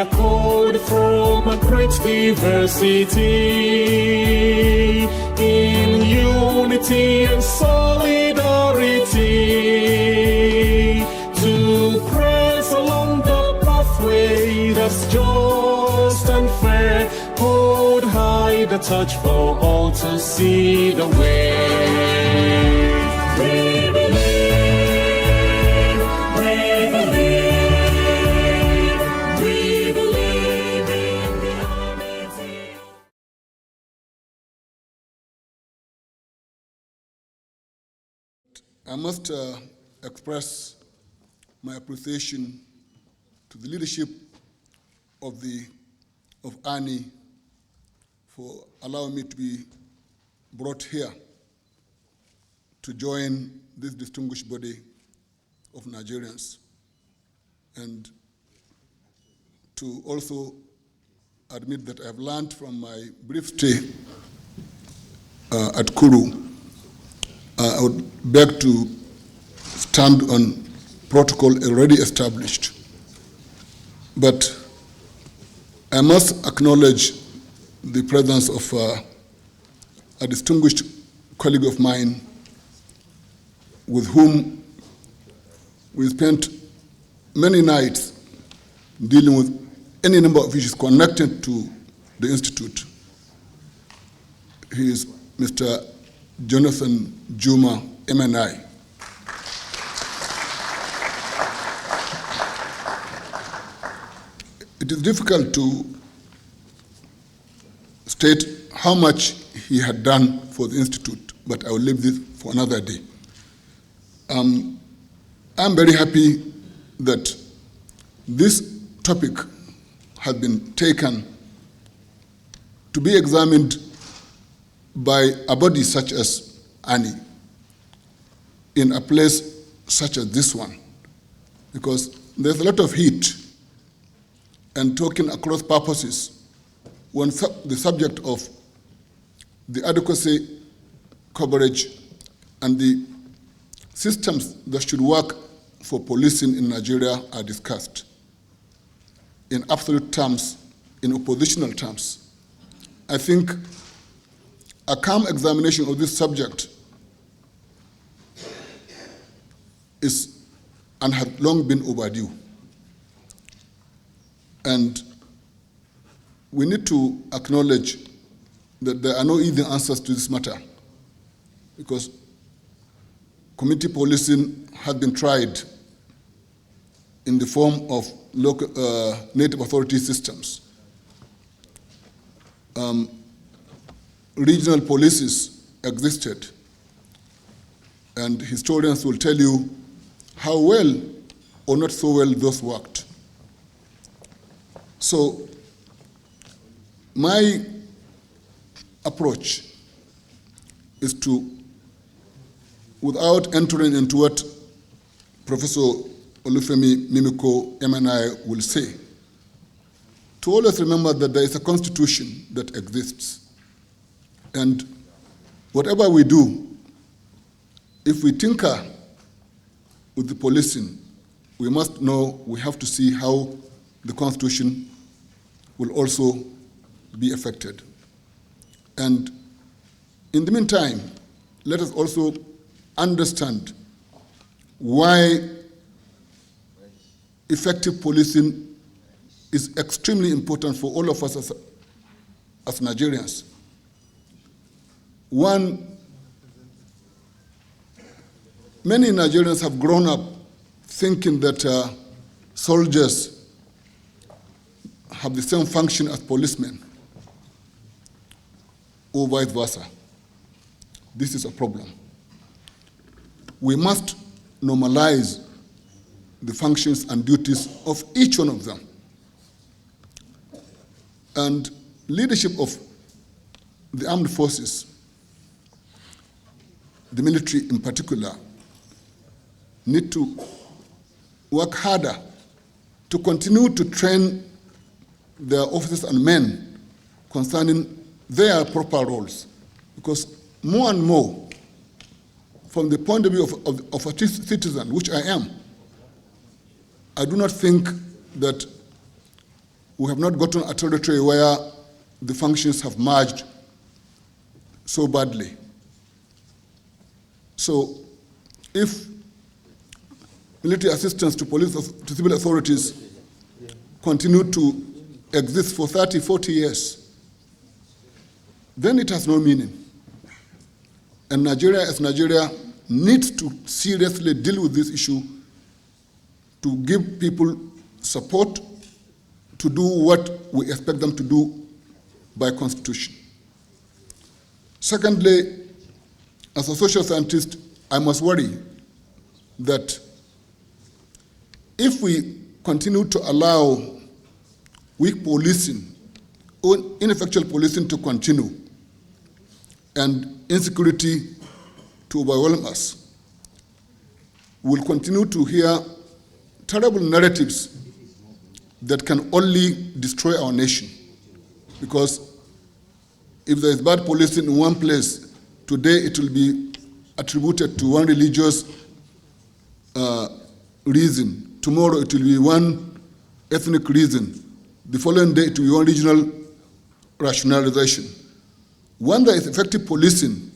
are called from a great diversity, in unity and solidarity, to press along the pathway that's just and fair, hold high the touch for all to see the way. We believe, we believe, we believe in the unity. I must express my appreciation to the leadership of AANI for allowing me to be brought here to join this distinguished body of Nigerians, and to also admit that I have learned from my brief stay at Kuru. I would beg to stand on protocol already established. But I must acknowledge the presence of a distinguished colleague of mine with whom we spent many nights dealing with any number of issues connected to the Institute. He is Mr. Jonathan Juma, MNI. It is difficult to state how much he had done for the Institute, but I will leave this for another day. I'm very happy that this topic has been taken to be examined by a body such as AANI in a place such as this one, because there's a lot of heat and talking across purposes when the subject of the adequacy, coverage, and the systems that should work for policing in Nigeria are discussed in absolute terms, in oppositional terms. I think a calm examination of this subject is and has long been overdue. And we need to acknowledge that there are no easy answers to this matter, because community policing has been tried in the form of local, native authority systems. Regional policies existed, and historians will tell you how well or not so well those worked. So my approach is to, without entering into what Professor Olufemi Mimiko MNI will say, to always remember that there is a constitution that exists. And whatever we do, if we tinker with the policing, we must know we have to see how the constitution will also be affected. And in the meantime, let us also understand why effective policing is extremely important for all of us as Nigerians. One, many Nigerians have grown up thinking that soldiers have the same function as policemen, or vice versa. This is a problem. We must normalize the functions and duties of each one of them. And leadership of the armed forces, the military in particular, need to work harder to continue to train their officers and men concerning their proper roles. Because more and more, from the point of view of a citizen, which I am, I do not think that we have not gotten a territory where the functions have merged so badly. So if military assistance to police, to civil authorities continue to exist for 30, 40 years, then it has no meaning. And Nigeria, as Nigeria, needs to seriously deal with this issue to give people support to do what we expect them to do by constitution. Secondly, as a social scientist, I must worry that if we continue to allow weak policing or ineffectual policing to continue and insecurity to overwhelm us, we'll continue to hear terrible narratives that can only destroy our nation. Because if there is bad policing in one place, today it will be attributed to one religious reason. Tomorrow it will be one ethnic reason. The following day it will be one regional rationalization. When there is effective policing,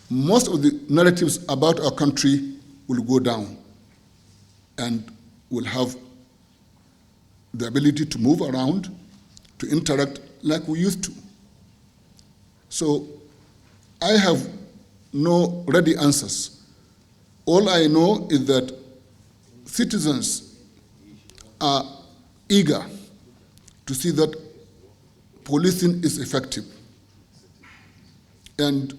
most of the narratives about our country will go down and will have the ability to move around, to interact like we used to. So I have no ready answers. All I know is that citizens are eager to see that policing is effective. And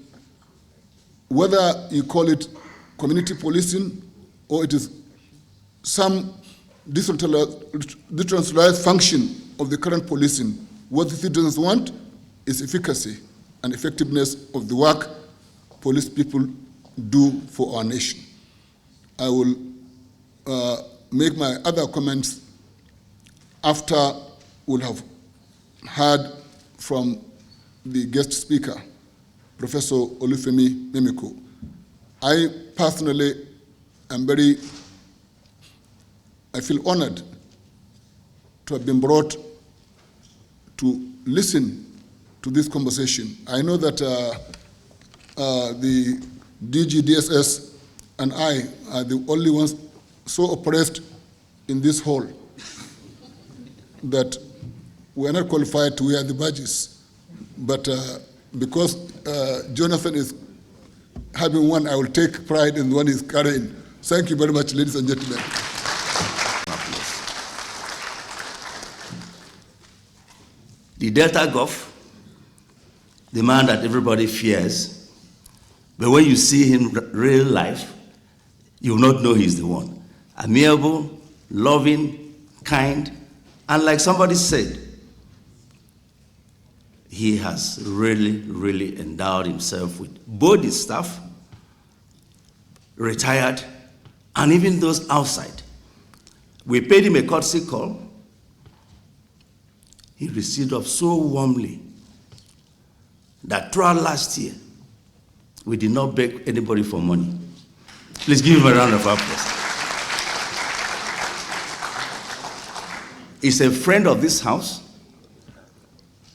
whether you call it community policing or it is some decentralized function of the current policing, what the citizens want is efficacy and effectiveness of the work police people do for our nation. I will make my other comments after we'll have heard from the guest speaker, Professor Olufemi Mimiko. I personally am I feel honored to have been brought to listen to this conversation. I know that the DG, DSS, and I are the only ones so oppressed in this hall that we are not qualified to wear the badges. But because Jonathan is having one, I will take pride in the one he's carrying. Thank you very much, ladies and gentlemen. The Delta Gulf, the man that everybody fears, but when you see him real life, you will not know he's the one. Amiable, loving, kind, and like somebody said, he has really, really endowed himself with both his staff, retired, and even those outside. We paid him a courtesy call. He received us so warmly that throughout last year, we did not beg anybody for money. Please give him a round of applause. He's a friend of this house.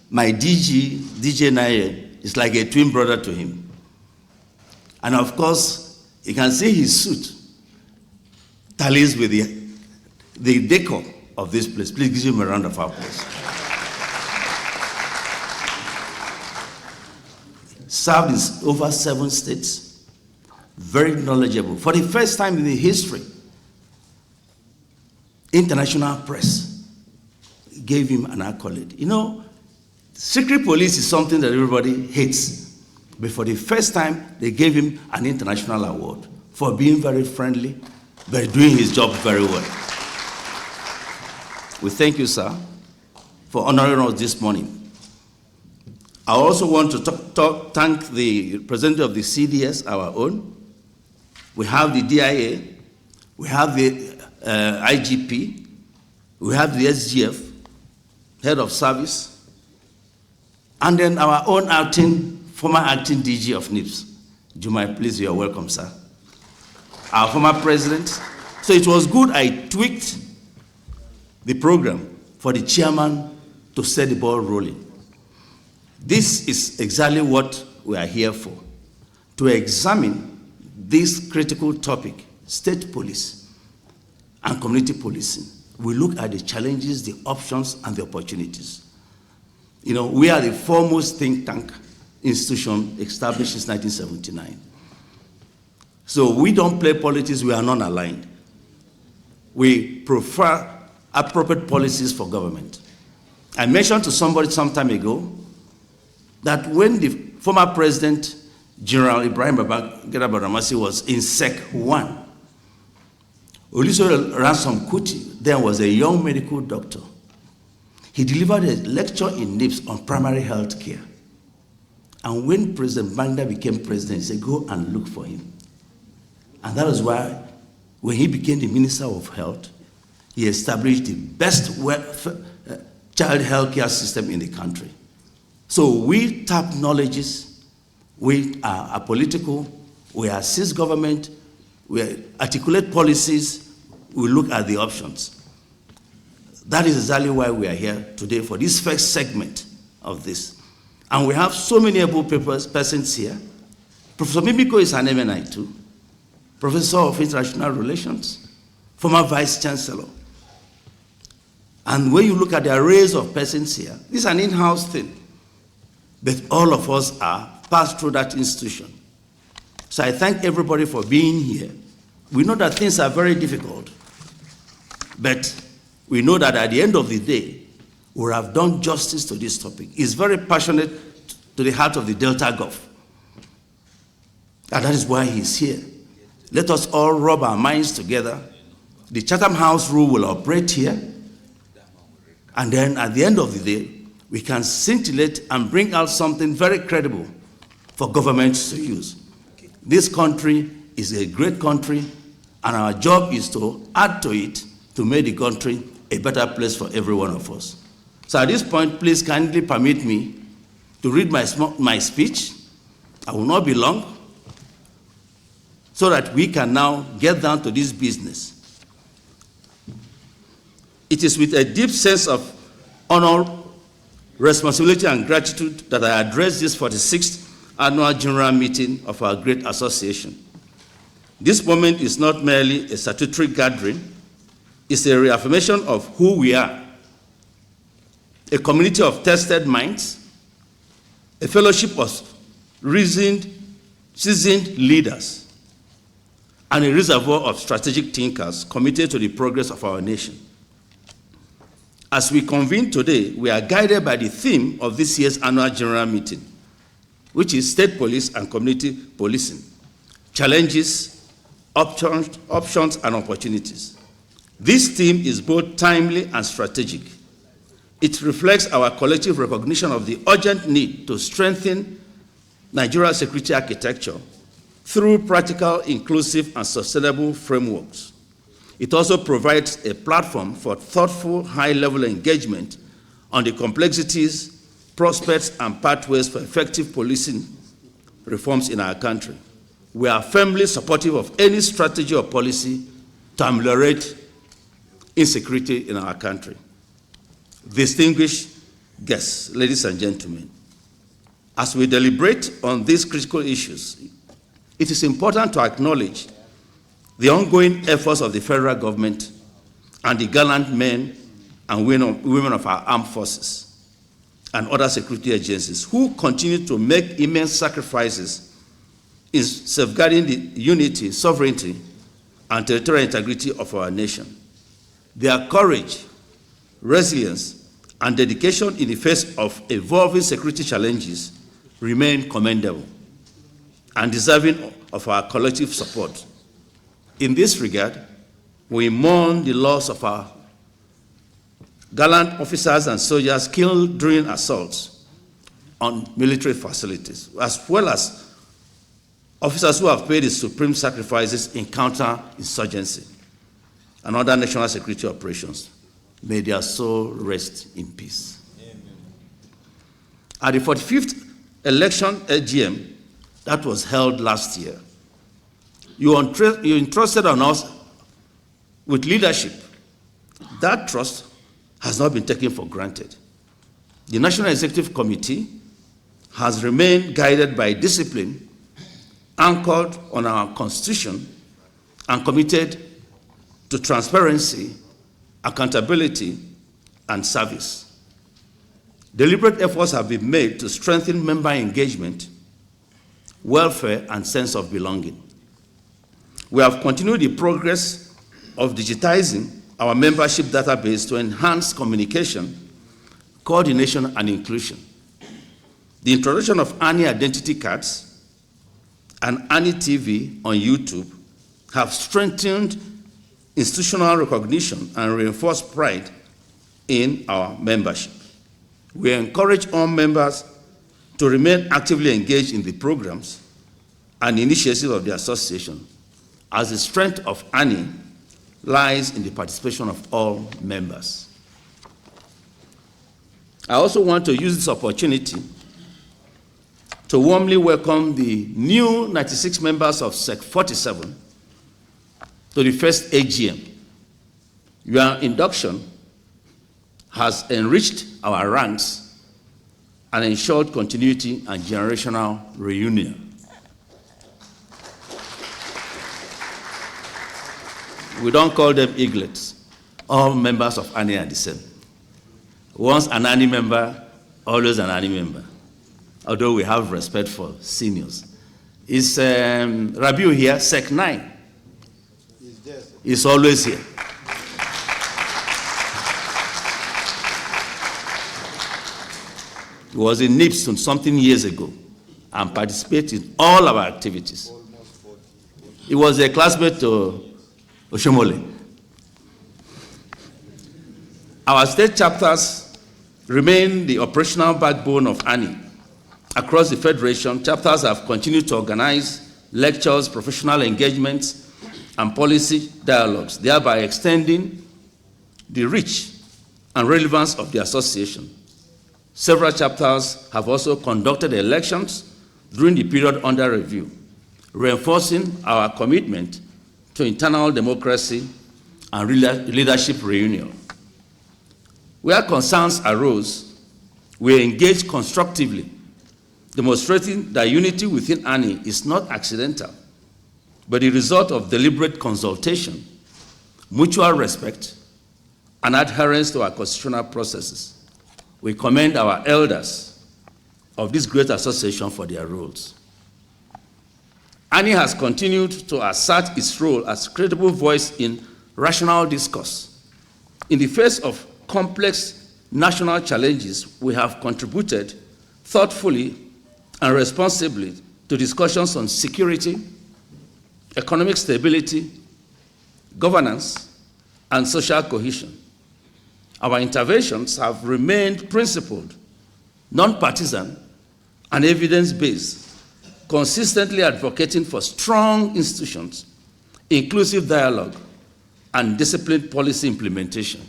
My DJ Naye, is like a twin brother to him. And of course, you can see his suit tallies with the decor of this place. Please give him a round of applause. Served in over 7 states, very knowledgeable. For the first time in the history, international press gave him an accolade. You know, secret police is something that everybody hates. But for the first time, they gave him an international award for being very friendly, but doing his job very well. We thank you, sir, for honoring us this morning. I also want to thank the president of the CDS, our own. We have the DIA, we have the IGP, we have the SGF, head of service, and then our own former acting DG of NIPS. Jumai, please, you are welcome, sir. Our former president. So it was good I tweaked the program for the chairman to set the ball rolling. This is exactly what we are here for, to examine this critical topic, state police and community policing. We look at the challenges, the options, and the opportunities. You know, we are the foremost think tank institution established since 1979. So we don't play politics, we are non-aligned. We prefer appropriate policies for government. I mentioned to somebody some time ago that when the former president, General Ibrahim Babangida Badamasi, was in Sec 1, Olusegun Ransom Kuti then was a young medical doctor. He delivered a lecture in NIPS on primary health care. And when President Bande became president, he said, go and look for him. And that is why, when he became the Minister of Health, he established the best child health care system in the country. So we tap knowledges, we are apolitical, we assist government, we articulate policies, we look at the options. That is exactly why we are here today for this first segment of this. And we have so many able persons here. Professor Mimiko is an MNI too, Professor of International Relations, former Vice Chancellor. And when you look at the arrays of persons here, this is an in-house thing. But all of us are passed through that institution. So I thank everybody for being here. We know that things are very difficult, but we know that at the end of the day, we have done justice to this topic. It's very passionate to the heart of the Delta Gulf. And that is why he's here. Let us all rub our minds together. The Chatham House rule will operate here. And then at the end of the day, we can scintillate and bring out something very credible for governments to use. This country is a great country, and our job is to add to it to make the country a better place for every one of us. So at this point, please kindly permit me to read my speech. I will not be long, so that we can now get down to this business. It is with a deep sense of honor, responsibility, and gratitude that I address this 46th annual general meeting of our great association. This moment is not merely a statutory gathering, it's a reaffirmation of who we are, a community of tested minds, a fellowship of seasoned leaders, and a reservoir of strategic thinkers committed to the progress of our nation. As we convene today, we are guided by the theme of this year's annual general meeting, which is state police and community policing, challenges, options, and opportunities. This theme is both timely and strategic. It reflects our collective recognition of the urgent need to strengthen Nigeria's security architecture through practical, inclusive, and sustainable frameworks. It also provides a platform for thoughtful, high-level engagement on the complexities, prospects, and pathways for effective policing reforms in our country. We are firmly supportive of any strategy or policy to ameliorate insecurity in our country. Distinguished guests, ladies and gentlemen, as we deliberate on these critical issues, it is important to acknowledge the ongoing efforts of the federal government and the gallant men and women of our armed forces and other security agencies who continue to make immense sacrifices in safeguarding the unity, sovereignty, and territorial integrity of our nation. Their courage, resilience, and dedication in the face of evolving security challenges remain commendable and deserving of our collective support. In this regard, we mourn the loss of our gallant officers and soldiers killed during assaults on military facilities, as well as officers who have paid the supreme sacrifices in counter-insurgency and other national security operations. May their soul rest in peace. Amen. At the 45th election AGM that was held last year, you entrusted on us with leadership. That trust has not been taken for granted. The National Executive Committee has remained guided by discipline, anchored on our Constitution, and committed to transparency, accountability, and service. Deliberate efforts have been made to strengthen member engagement, welfare, and sense of belonging. We have continued the progress of digitizing our membership database to enhance communication, coordination, and inclusion. The introduction of AANI identity cards and AANI TV on YouTube have strengthened institutional recognition and reinforced pride in our membership. We encourage all members to remain actively engaged in the programs and initiatives of the association, as the strength of AANI lies in the participation of all members. I also want to use this opportunity to warmly welcome the new 96 members of SEC 47 to the first AGM. Your induction has enriched our ranks and ensured continuity and generational reunion. We don't call them eaglets. All members of AANI are the same. Once an AANI member, always an AANI member, although we have respect for seniors. Is Rabiu here, Sec 9? He's always here. He was in NIPS something years ago and participated in all our activities. He was a classmate to Oshomole. Our state chapters remain the operational backbone of AANI. Across the Federation, chapters have continued to organize lectures, professional engagements, and policy dialogues, thereby extending the reach and relevance of the association. Several chapters have also conducted elections during the period under review, reinforcing our commitment to internal democracy and leadership renewal. Where concerns arose, we engaged constructively, demonstrating that unity within AANI is not accidental, but the result of deliberate consultation, mutual respect, and adherence to our constitutional processes. We commend our elders of this great association for their roles. AANI has continued to assert its role as credible voice in rational discourse. In the face of complex national challenges, we have contributed thoughtfully and responsibly to discussions on security, economic stability, governance, and social cohesion. Our interventions have remained principled, non-partisan, and evidence-based, consistently advocating for strong institutions, inclusive dialogue, and disciplined policy implementation.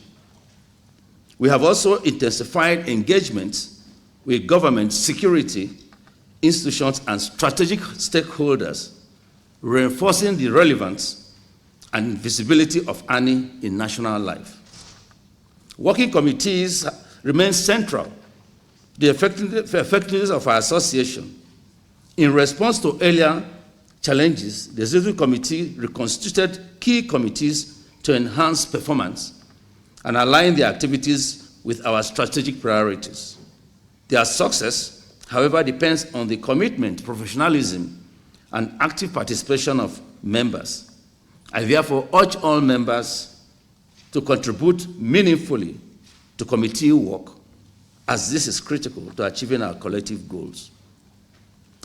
We have also intensified engagements with government, security, institutions, and strategic stakeholders, reinforcing the relevance and visibility of AANI in national life. Working committees remain central to the effectiveness of our association. In response to earlier challenges, the Executive Committee reconstituted key committees to enhance performance and align their activities with our strategic priorities. Their success, however, depends on the commitment, professionalism, and active participation of members. I therefore urge all members to contribute meaningfully to committee work, as this is critical to achieving our collective goals.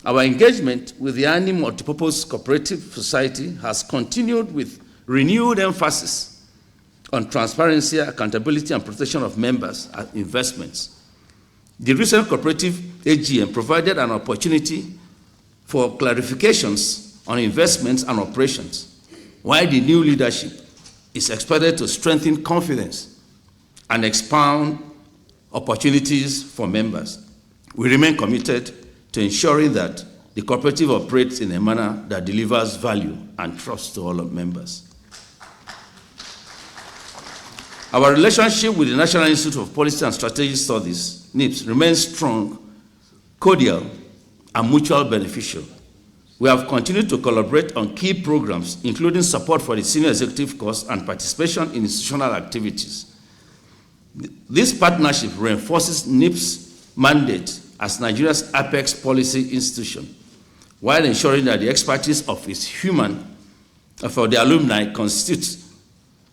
Our engagement with the AANI Multipurpose Cooperative Society has continued with renewed emphasis on transparency, accountability, and protection of members' investments. The recent cooperative AGM provided an opportunity for clarifications on investments and operations, while the new leadership is expected to strengthen confidence and expand opportunities for members. We remain committed to ensuring that the cooperative operates in a manner that delivers value and trust to all of members. Our relationship with the National Institute of Policy and Strategic Studies, NIPS, remains strong, cordial, and mutually beneficial. We have continued to collaborate on key programs, including support for the senior executive course and participation in institutional activities. This partnership reinforces NIPS' mandate as Nigeria's apex policy institution, while ensuring that the expertise of its for the alumni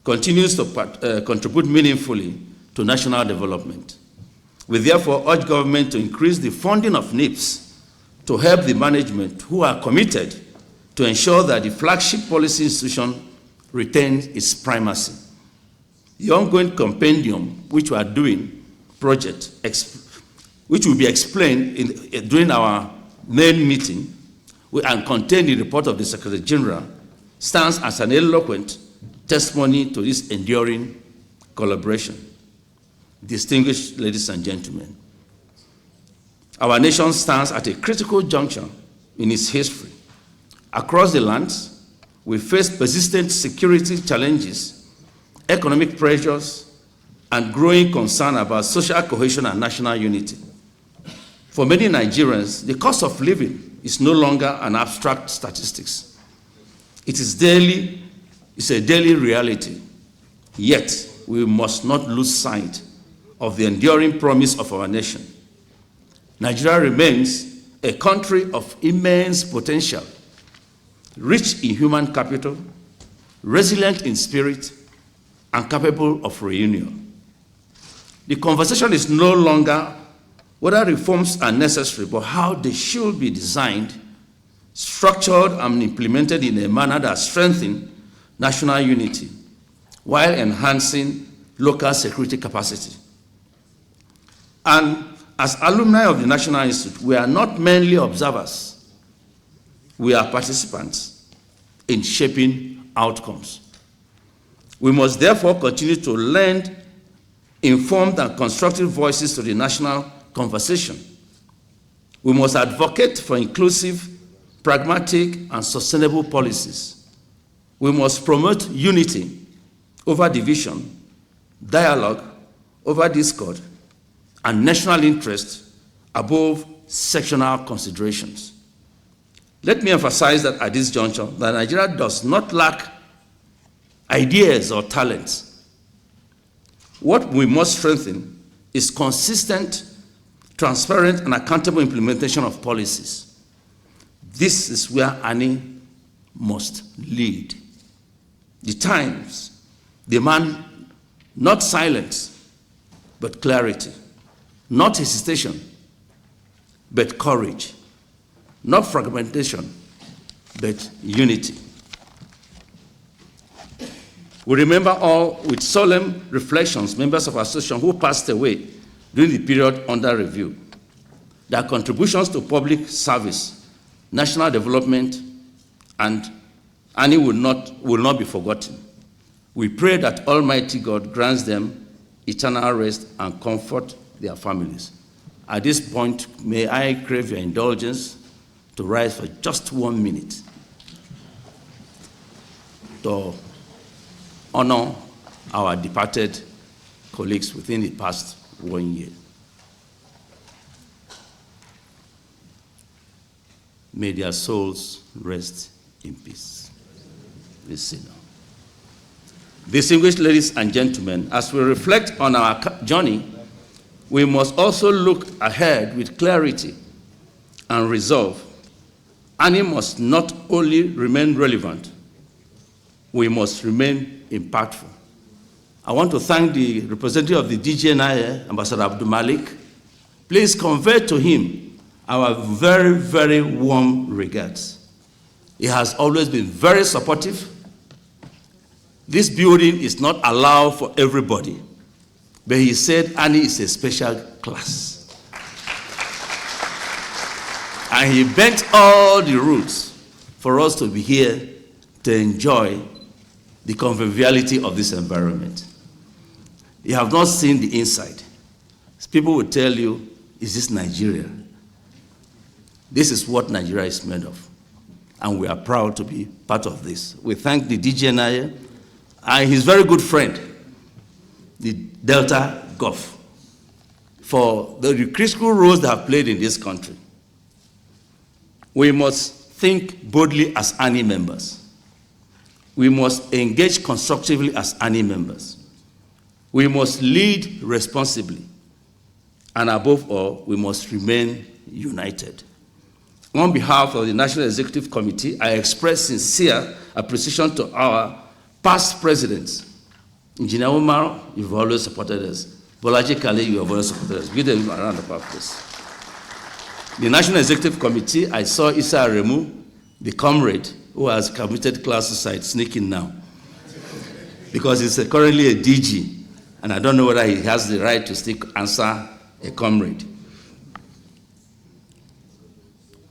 continues to contribute meaningfully to national development. We therefore urge government to increase the funding of NIPS to help the management who are committed to ensure that the flagship policy institution retains its primacy. The ongoing compendium, which we are doing, project, which will be explained during our main meeting, and contain the report of the Secretary General, stands as an eloquent testimony to this enduring collaboration. Distinguished ladies and gentlemen, our nation stands at a critical juncture in its history. Across the lands, we face persistent security challenges, economic pressures, and growing concern about social cohesion and national unity. For many Nigerians, the cost of living is no longer an abstract statistics. It is a daily reality. Yet, we must not lose sight of the enduring promise of our nation. Nigeria remains a country of immense potential, rich in human capital, resilient in spirit, and capable of reunion. The conversation is no longer whether reforms are necessary, but how they should be designed, structured, and implemented in a manner that strengthens national unity while enhancing local security capacity. And as alumni of the National Institute, we are not merely observers. We are participants in shaping outcomes. We must therefore continue to lend informed and constructive voices to the national conversation. We must advocate for inclusive, pragmatic, and sustainable policies. We must promote unity over division, dialogue over discord, and national interest above sectional considerations. Let me emphasize that at this juncture, that Nigeria does not lack ideas or talents. What we must strengthen is consistent, transparent, and accountable implementation of policies. This is where AANI must lead. The times demand not silence, but clarity. Not hesitation, but courage. Not fragmentation, but unity. We remember all with solemn reflections members of our association who passed away during the period under review. Their contributions to public service, national development, and AANI will not be forgotten. We pray that Almighty God grants them eternal rest and comfort their families. At this point, may I crave your indulgence to rise for just 1 minute to honor our departed colleagues within the past 1 year. May their souls rest in peace. Please sit down. Distinguished ladies and gentlemen, as we reflect on our journey, we must also look ahead with clarity and resolve. AANI must not only remain relevant, we must remain impactful. I want to thank the representative of the DGNI, Ambassador Abdul Malik. Please convey to him our very, very warm regards. He has always been very supportive. This building is not allowed for everybody, but he said AANI is a special class. And he bent all the rules for us to be here to enjoy the conviviality of this environment. You have not seen the inside. People will tell you, is this Nigeria? This is what Nigeria is made of. And we are proud to be part of this. We thank the DGNI and his very good friend, the Delta Gulf, for the critical roles they have played in this country. We must think boldly as AANI members. We must engage constructively as AANI members. We must lead responsibly. And above all, we must remain united. On behalf of the National Executive Committee, I express sincere appreciation to our past presidents. Engineer Umar, you've always supported us. Bolaji Kale, you have always supported us. Give them a round of applause. The National Executive Committee, I saw Issa Aremu, the comrade who has committed class suicide, sneaking now. Because he's currently a DG, and I don't know whether he has the right to answer a comrade.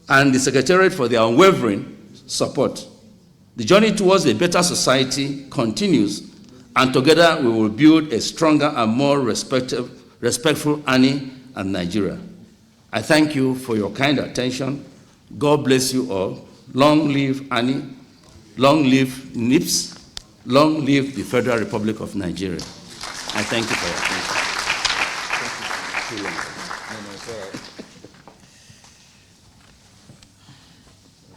And the Secretariat for their unwavering support. The journey towards a better society continues, and together we will build a stronger and more respectful AANI and Nigeria. I thank you for your kind attention. God bless you all. Long live AANI, long live NIPS, long live the Federal Republic of Nigeria. I thank you for your attention.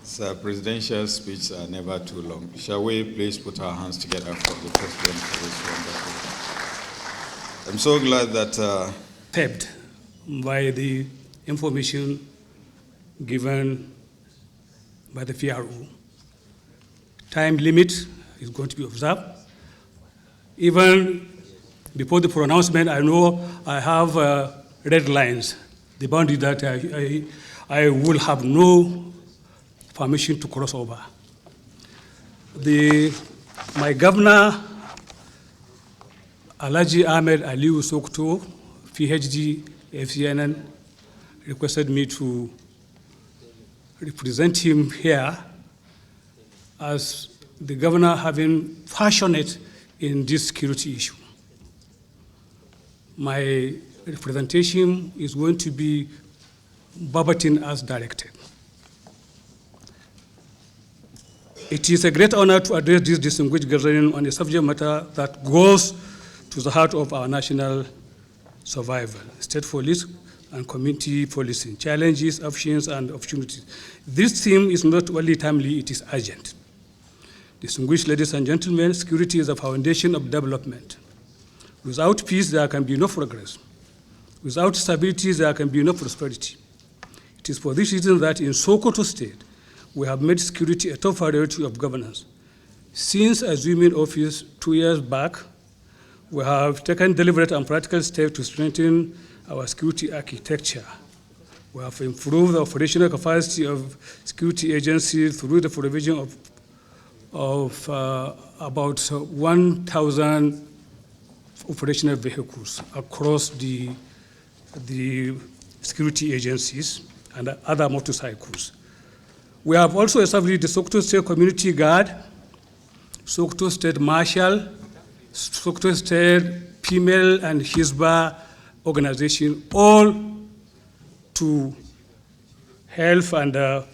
Sir, presidential speeches are never too long. Shall we please put our hands together for the president for this wonderful? I'm so glad that tapped by the information given by the PRO. Time limit is going to be observed. Even before the pronouncement, I know I have red lines, the boundary that I will have no permission to cross over. My governor, Alhaji Ahmed Aliu Sokto, PhD, FCNN, requested me to represent him here as the governor having passionate in this security issue. My representation is going to be verbatim as directed. It is a great honor to address this distinguished gathering on a subject matter that goes to the heart of our national survival, state police and community policing, challenges, options, and opportunities. This theme is not only timely, it is urgent. Distinguished ladies and gentlemen, security is the foundation of development. Without peace, there can be no progress. Without stability, there can be no prosperity. It is for this reason that in Sokoto State, we have made security a top priority of governance. Since assuming office 2 years back, we have taken deliberate and practical steps to strengthen our security architecture. We have improved the operational capacity of security agencies through the provision of about 1,000 operational vehicles across the security agencies and other motorcycles. We have also established the Sokoto State Community Guard, Sokoto State Marshal, Sokoto State Female and Hizbah organization, all to help and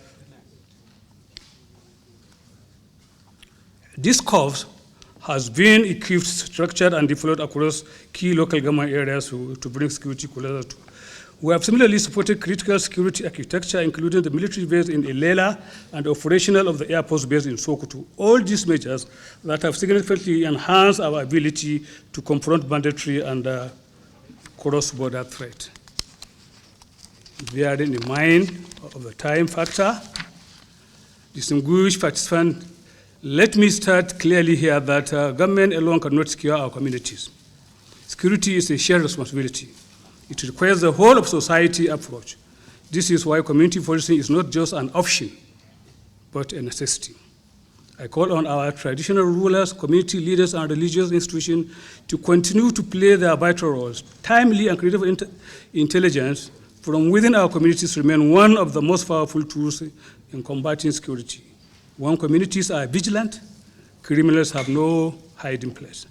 this corps has been equipped, structured, and deployed across key local government areas to bring security closer to. We have similarly supported critical security architecture, including the military base in Ilela and operational of the Air Force base in Sokoto. All these measures that have significantly enhanced our ability to confront banditry and cross-border threat. Bearing in mind of the time factor, distinguished participants, let me start clearly here that government alone cannot secure our communities. Security is a shared responsibility. It requires the whole of society approach. This is why community policing is not just an option, but a necessity. I call on our traditional rulers, community leaders, and religious institutions to continue to play their vital roles. Timely and creative intelligence from within our communities remain one of the most powerful tools in combating security. When communities are vigilant, criminals have no hiding place.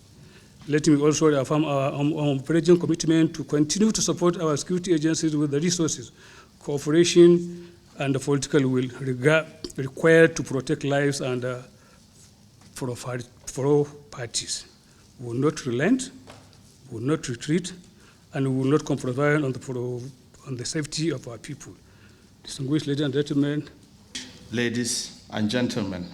Let me also affirm our unwavering commitment to continue to support our security agencies with the resources, cooperation, and the political will required to protect lives and for all parties. We will not relent, we will not retreat, and we will not compromise on the safety of our people. Distinguished ladies and gentlemen. Ladies and gentlemen,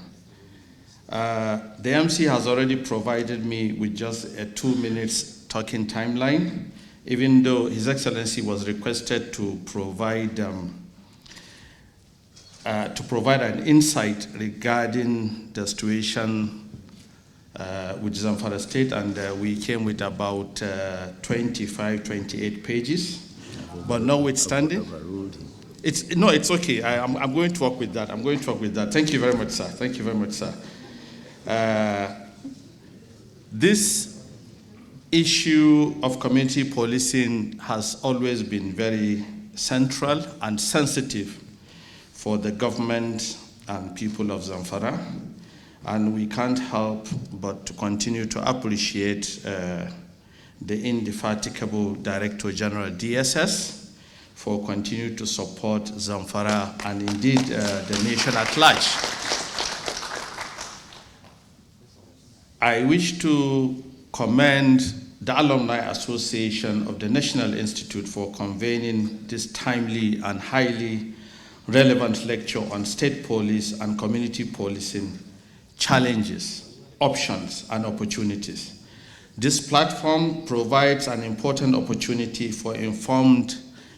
the MC has already provided me with just a 2 minutes talking timeline, even though His Excellency was requested to provide an insight regarding the situation with Zamfara State, and we came with about 25, 28 pages. But notwithstanding, it's okay. I'm going to work with that. Thank you very much, sir. Thank you very much, sir. This issue of community policing has always been very central and sensitive for the government and people of Zamfara, and we can't help but to continue to appreciate the indefatigable Director General DSS for continuing to support Zamfara and indeed the nation at large. I wish to commend the Alumni Association of the National Institute for convening this timely and highly relevant lecture on state police and community policing challenges, options, and opportunities. This platform provides an important opportunity for informed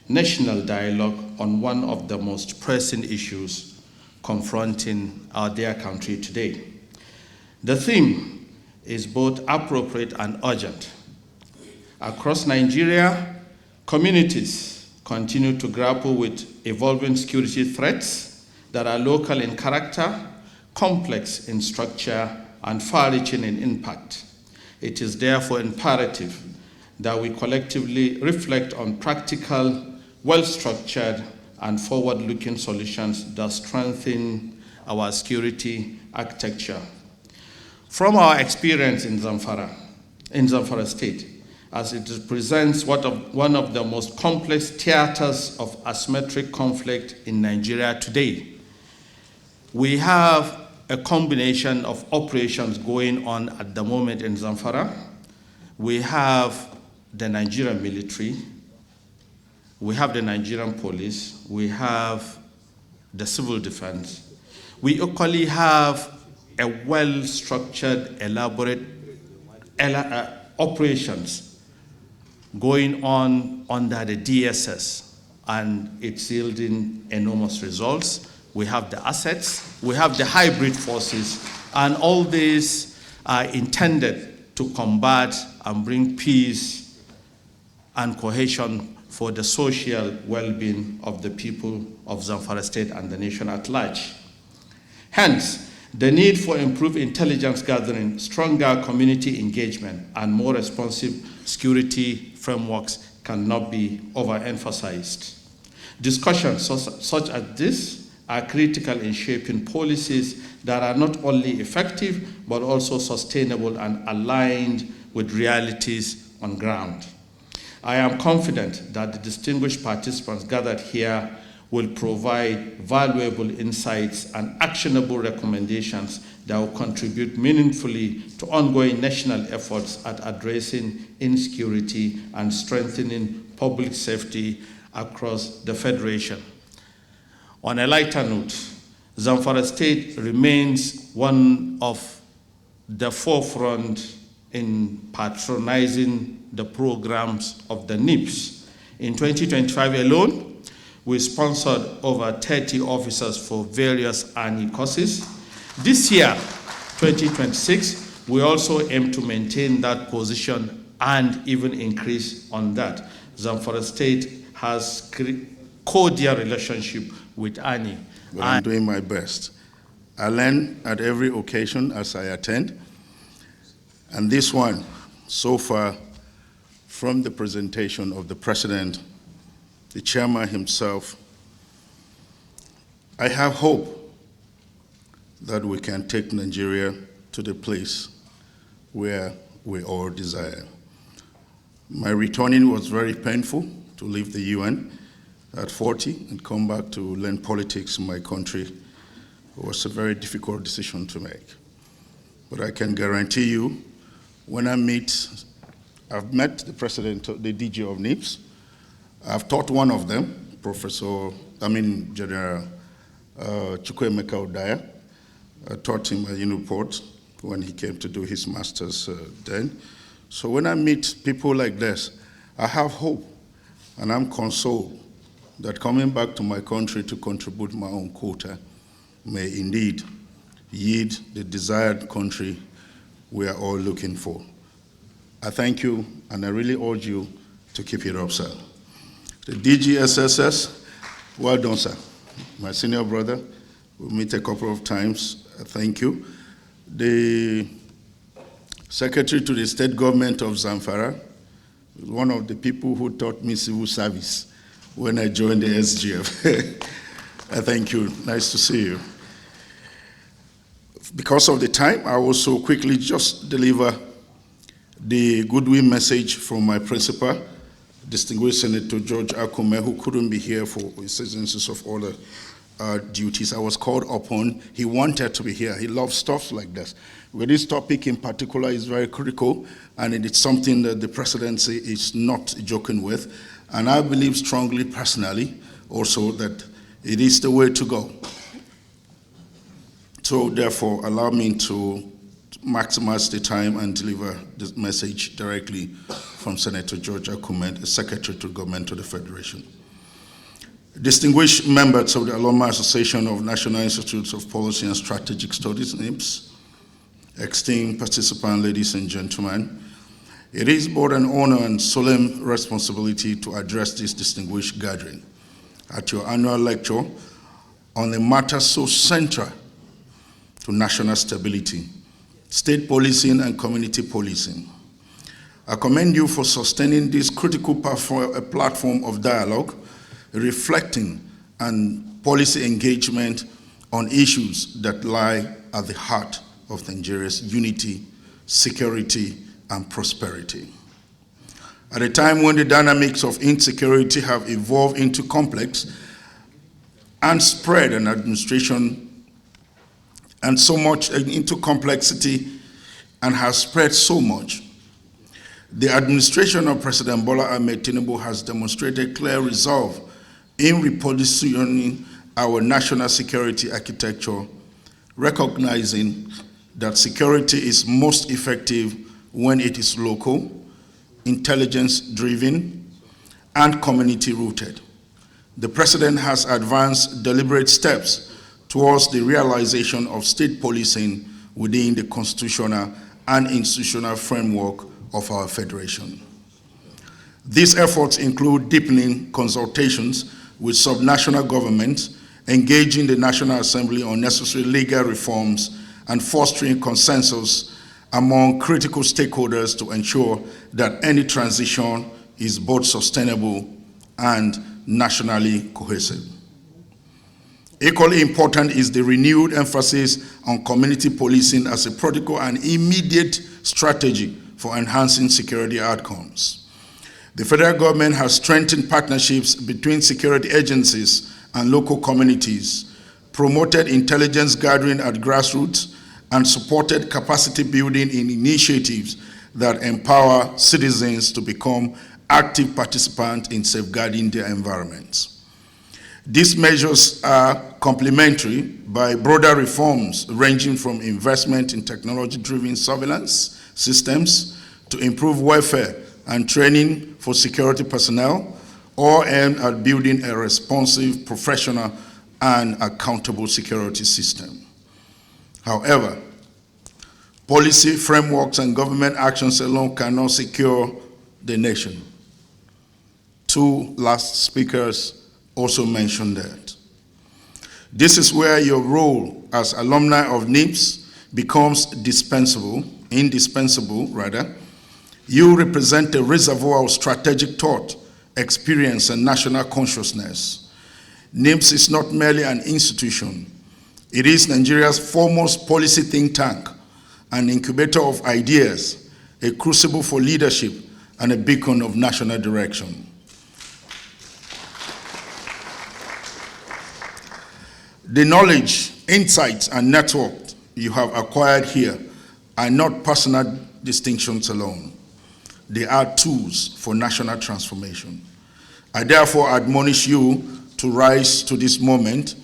national dialogue on one of the most pressing issues confronting our dear country today. The theme is both appropriate and urgent. Across Nigeria, communities continue to grapple with evolving security threats that are local in character, complex in structure, and far-reaching in impact. It is therefore imperative that we collectively reflect on practical, well-structured, and forward-looking solutions that strengthen our security architecture. From our experience in Zamfara State, as it presents one of the most complex theaters of asymmetric conflict in Nigeria today, we have a combination of operations going on at the moment in Zamfara. We have the Nigerian military, we have the Nigerian police, we have the civil defense. We equally have a well-structured, elaborate operations going on under the DSS, and it's yielding enormous results. We have the assets, we have the hybrid forces, and all these are intended to combat and bring peace and cohesion for the social well-being of the people of Zamfara State and the nation at large. Hence, the need for improved intelligence gathering, stronger community engagement, and more responsive security frameworks cannot be overemphasized. Discussions such as this are critical in shaping policies that are not only effective, but also sustainable and aligned with realities on ground. I am confident that the distinguished participants gathered here will provide valuable insights and actionable recommendations that will contribute meaningfully to ongoing national efforts at addressing insecurity and strengthening public safety across the Federation. On a lighter note, Zamfara State remains one of the forefront in patronizing the programs of the NIPS. In 2025 alone, we sponsored over 30 officers for various AANI courses. This year, 2026, we also aim to maintain that position and even increase on that. Zamfara State has cordial relationship with AANI. But I'm doing my best. I learn at every occasion as I attend. And this one, so far, from the presentation of the President, the Chairman himself, I have hope that we can take Nigeria to the place where we all desire. My returning was very painful to leave the UN at 40 and come back to learn politics in my country. It was a very difficult decision to make. But I can guarantee you, when I meet I've met the president, the DG of NIPS. I've taught one of them, General Chukwuemeka Odaya. I taught him at Uniport when he came to do his master's then. So when I meet people like this, I have hope and I'm consoled that coming back to my country to contribute my own quota may indeed yield the desired country we are all looking for. I thank you, and I really urge you to keep it up, sir. The DGSSS, well done, sir. My senior brother, we meet a couple of times. Thank you. The Secretary to the State Government of Zamfara, one of the people who taught me civil service when I joined the SGF. I thank you. Nice to see you. Because of the time, I will so quickly just deliver the goodwill message from my principal, distinguished Senator George Akume, who couldn't be here for exigencies of other duties. I was called upon. He wanted to be here. He loves stuff like this. But this topic in particular is very critical, and it is something that the presidency is not joking with. And I believe strongly, personally, also that it is the way to go. So therefore, allow me to maximize the time and deliver this message directly from Senator George Akume, the Secretary to Government of the Federation. Distinguished members of the Alumni Association of National Institutes of Policy and Strategic Studies, NIPS, esteemed participants, ladies and gentlemen, it is both an honor and solemn responsibility to address this distinguished gathering at your annual lecture on a matter so central to national stability, state policing and community policing. I commend you for sustaining this critical platform of dialogue, reflecting and policy engagement on issues that lie at the heart of Nigeria's unity, security, and prosperity. At a time when the dynamics of insecurity have evolved into complex and spread an administration and so much into complexity and has spread so much, the administration of President Bola Ahmed Tinubu has demonstrated clear resolve in repositioning our national security architecture, recognizing that security is most effective when it is local, intelligence-driven, and community-rooted. The President has advanced deliberate steps towards the realization of state policing within the constitutional and institutional framework of our Federation. These efforts include deepening consultations with subnational governments, engaging the National Assembly on necessary legal reforms, and fostering consensus among critical stakeholders to ensure that any transition is both sustainable and nationally cohesive. Equally important is the renewed emphasis on community policing as a practical and immediate strategy for enhancing security outcomes. The federal government has strengthened partnerships between security agencies and local communities, promoted intelligence gathering at grassroots, and supported capacity building in initiatives that empower citizens to become active participants in safeguarding their environments. These measures are complementary by broader reforms ranging from investment in technology-driven surveillance systems to improve welfare and training for security personnel, all aimed at building a responsive, professional, and accountable security system. However, policy frameworks and government actions alone cannot secure the nation. Two last speakers also mentioned that. This is where your role as alumni of NIPS becomes indispensable. You represent a reservoir of strategic thought, experience, and national consciousness. NIPS is not merely an institution. It is Nigeria's foremost policy think tank, an incubator of ideas, a crucible for leadership, and a beacon of national direction. The knowledge, insights, and network you have acquired here are not personal distinctions alone. they are tools for national transformation. I therefore admonish you to rise to this moment,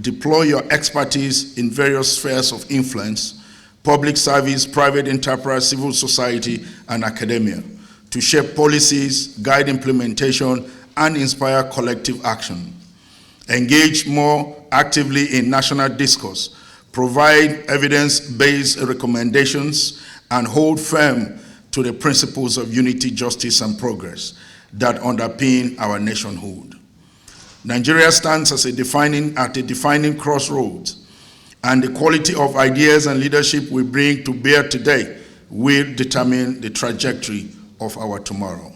deploy your expertise in various spheres of influence, public service, private enterprise, civil society, and academia, to shape policies, guide implementation, and inspire collective action. Engage more actively in national discourse, provide evidence-based recommendations, and hold firm to the principles of unity, justice, and progress that underpin our nationhood. Nigeria stands as at a defining crossroads, and the quality of ideas and leadership we bring to bear today will determine the trajectory of our tomorrow.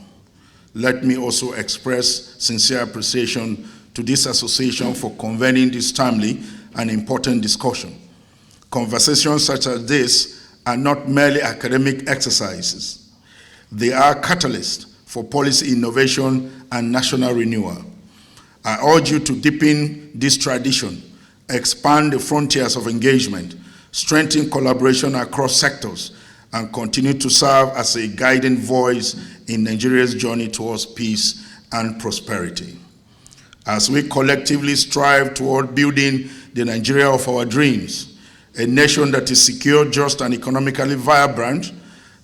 Let me also express sincere appreciation to this association for convening this timely and important discussion. Conversations such as this are not merely academic exercises. They are catalysts for policy innovation and national renewal. I urge you to deepen this tradition, expand the frontiers of engagement, strengthen collaboration across sectors, and continue to serve as a guiding voice in Nigeria's journey towards peace and prosperity. As we collectively strive toward building the Nigeria of our dreams, a nation that is secure, just, and economically vibrant,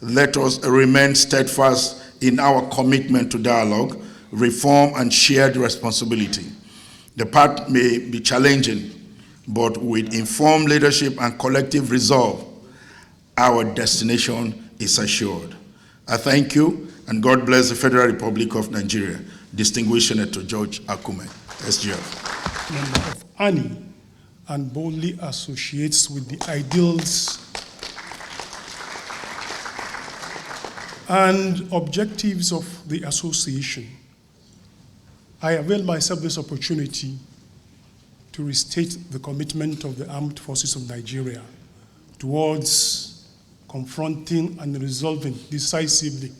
let us remain steadfast in our commitment to dialogue, reform, and shared responsibility. The path may be challenging, but with informed leadership and collective resolve, our destination is assured. I thank you, and God bless the Federal Republic of Nigeria. Distinguished Senator George Akume, SGF. Member of AANI, and boldly associates with the ideals and objectives of the association. I avail myself this opportunity to restate the commitment of the Armed Forces of Nigeria towards confronting and resolving decisively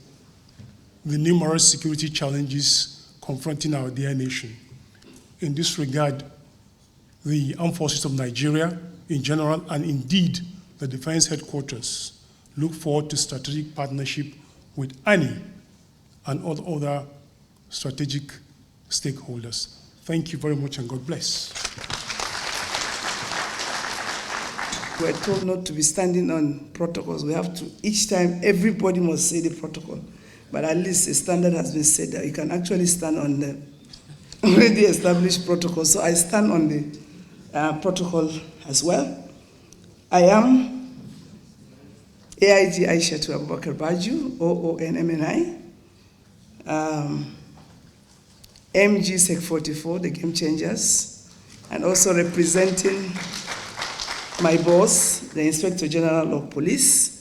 the numerous security challenges confronting our dear nation. In this regard, the Armed Forces of Nigeria in general, and indeed the Defense Headquarters, look forward to strategic partnership with AANI and all other strategic stakeholders. Thank you very much, and God bless. We're told not to be standing on protocols. We have to, each time, everybody must say the protocol. But at least a standard has been set that you can actually stand on the already established protocol. So I stand on the protocol as well. I am AIG Aishatu Abubakar Baju, OONMNI, MG Sec 44, the Game Changers, and also representing my boss, the Inspector General of Police.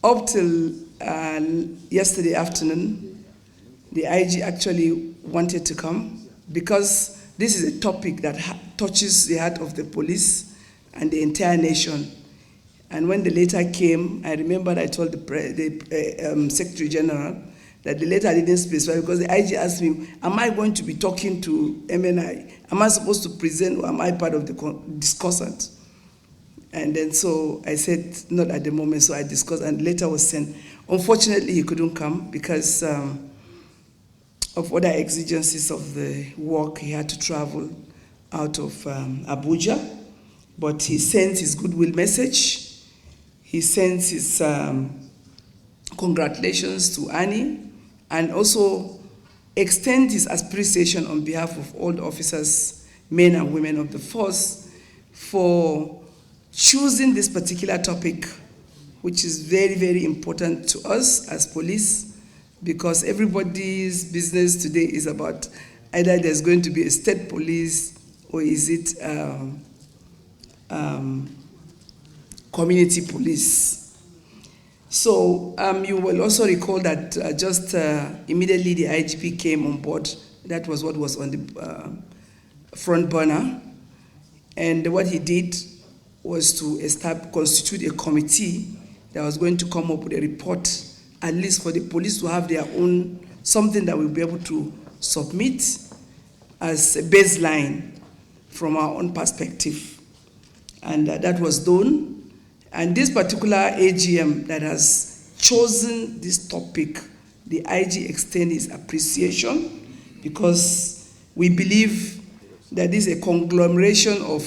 Up till yesterday afternoon, the IG actually wanted to come because this is a topic that touches the heart of the police and the entire nation. And when the letter came, I remember I told the Secretary General that the letter didn't specify, because the IG asked me, am I going to be talking to MNI? Am I supposed to present, or am I part of the discussant? And then so I said, not at the moment, so I discussed, and the letter was sent. Unfortunately, he couldn't come because of other exigencies of the work. He had to travel out of Abuja, but he sent his goodwill message. He sent his congratulations to AANI, and also extend his appreciation on behalf of all the officers, men and women of the force, for choosing this particular topic, which is very, very important to us as police, because everybody's business today is about either there's going to be a state police or is it community police. So you will also recall that just immediately the IGP came on board. That was what was on the front burner. And what he did was to constitute a committee that was going to come up with a report, at least for the police to have their own, something that we'll be able to submit as a baseline from our own perspective. And that was done. And this particular AGM that has chosen this topic the IG extend his appreciation because we believe that this is a conglomeration of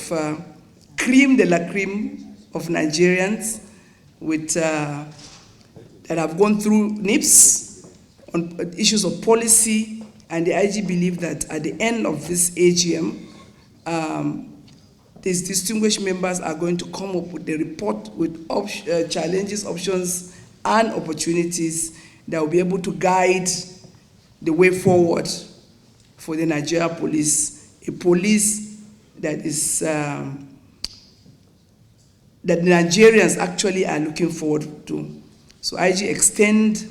cream de la cream of Nigerians with, that have gone through NIPS on issues of policy, and the IG believe that at the end of this AGM, these distinguished members are going to come up with a report with challenges, options, and opportunities that will be able to guide the way forward for the Nigeria police, a police that is that Nigerians actually are looking forward to. So IG extend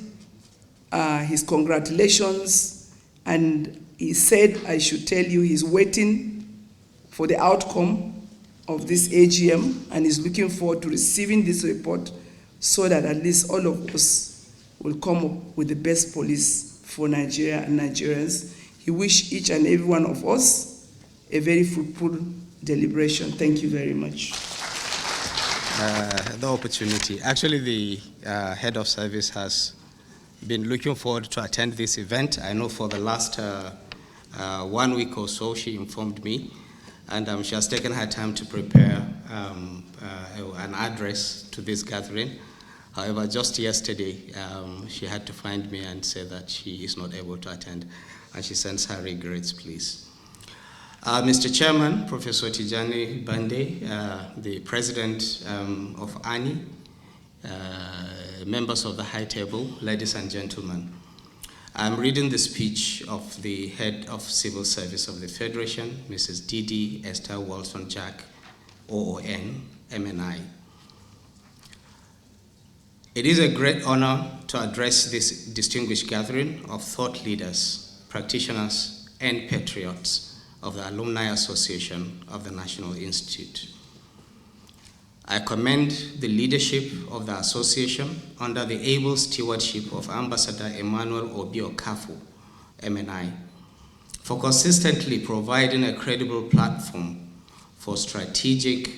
his congratulations, and he said I should tell you he's waiting for the outcome of this AGM and is looking forward to receiving this report so that at least all of us will come up with the best police for Nigeria and Nigerians. He wished each and every one of us a very fruitful deliberation. Thank you very much. The opportunity. Actually, the head of service has been looking forward to attend this event. I know for the last 1 week or so, she informed me, and she has taken her time to prepare an address to this gathering. However, just yesterday, she had to find me and say that she is not able to attend, and she sends her regrets, please. Mr. Chairman, Professor Tijjani Bande, the President of AANI, members of the High Table, ladies and gentlemen, I'm reading the speech of the Head of Civil Service of the Federation, Mrs. Didi Esther Walton-Jack, OON, MNI. It is a great honor to address this distinguished gathering of thought leaders, practitioners, and patriots of the Alumni Association of the National Institute. I commend the leadership of the association under the able stewardship of Ambassador Emmanuel Obi-Okafor, MNI, for consistently providing a credible platform for strategic